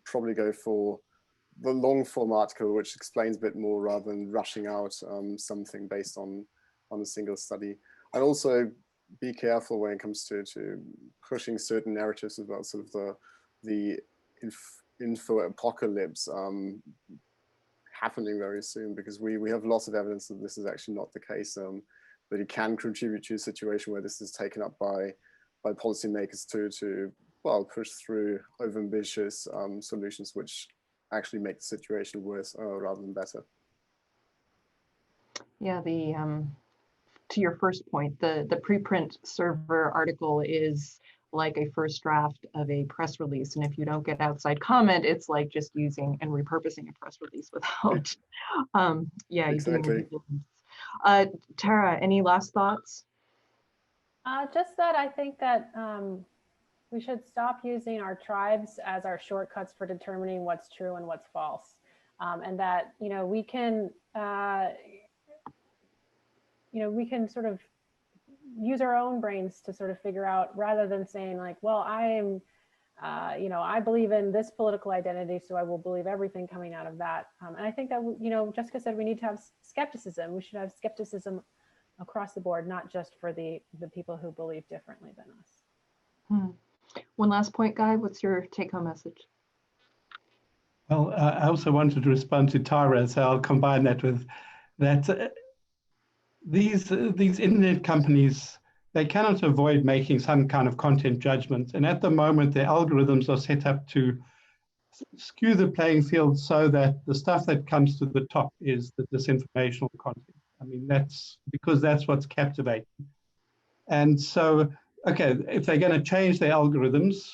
probably go for the long form article, which explains a bit more rather than rushing out something based on a single study. And also be careful when it comes to pushing certain narratives about sort of the info apocalypse happening very soon, because we have lots of evidence that this is actually not the case, but it can contribute to a situation where this is taken up by policymakers to push through overambitious solutions which actually make the situation worse rather than better. Yeah, to your first point, the preprint server article is like a first draft of a press release. And if you don't get outside comment, it's like just using and repurposing a press release without, Exactly. Tara, any last thoughts? Just that I think that we should stop using our tribes as our shortcuts for determining what's true and what's false. And that, we can sort of use our own brains to sort of figure out, rather than saying like, well, I believe in this political identity, so I will believe everything coming out of that. And I think that, Jessica said we need to have skepticism. We should have skepticism across the board, not just for the people who believe differently than us. One last point, Guy, what's your take-home message? Well, I also wanted to respond to Tara, so I'll combine that with that. These internet companies, they cannot avoid making some kind of content judgment. And at the moment, their algorithms are set up to skew the playing field so that the stuff that comes to the top is the disinformational content. I mean, that's because that's what's captivating. And so, okay, if they're going to change their algorithms,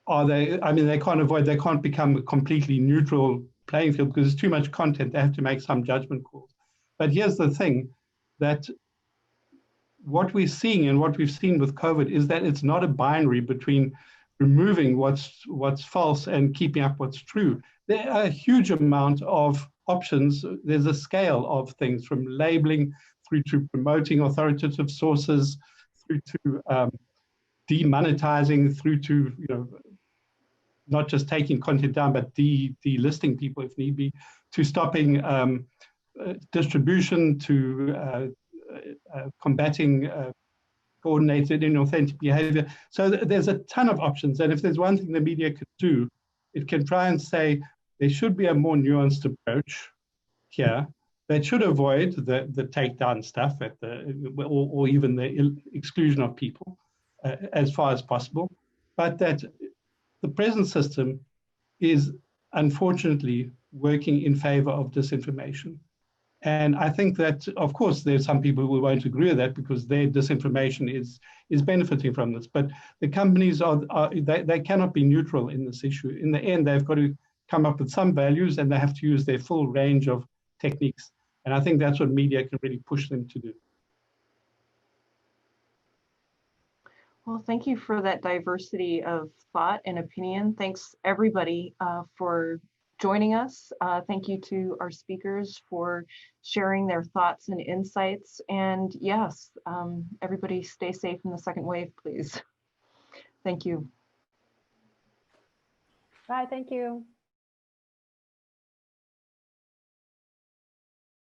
are they, I mean, they can't become a completely neutral playing field because there's too much content. They have to make some judgment calls. But here's the thing, that what we're seeing and what we've seen with COVID is that it's not a binary between removing what's false and keeping up what's true. There are a huge amount of options. There's a scale of things from labeling through to promoting authoritative sources, through to demonetizing, through to, you know, not just taking content down, but delisting people if need be, to stopping distribution, to combating coordinated inauthentic behavior. So there's a ton of options. And if there's one thing the media could do, it can try and say there should be a more nuanced approach here that should avoid the takedown stuff at or even the exclusion of people as far as possible. But that the present system is unfortunately working in favor of disinformation. And I think that, of course, there's some people who won't agree with that because their disinformation is benefiting from this. But the companies they cannot be neutral in this issue. In the end, they've got to come up with some values and they have to use their full range of techniques. And I think that's what media can really push them to do. Well, thank you for that diversity of thought and opinion. Thanks everybody for joining us. Thank you to our speakers for sharing their thoughts and insights. And yes, everybody stay safe in the second wave, please. Thank you. Bye, thank you.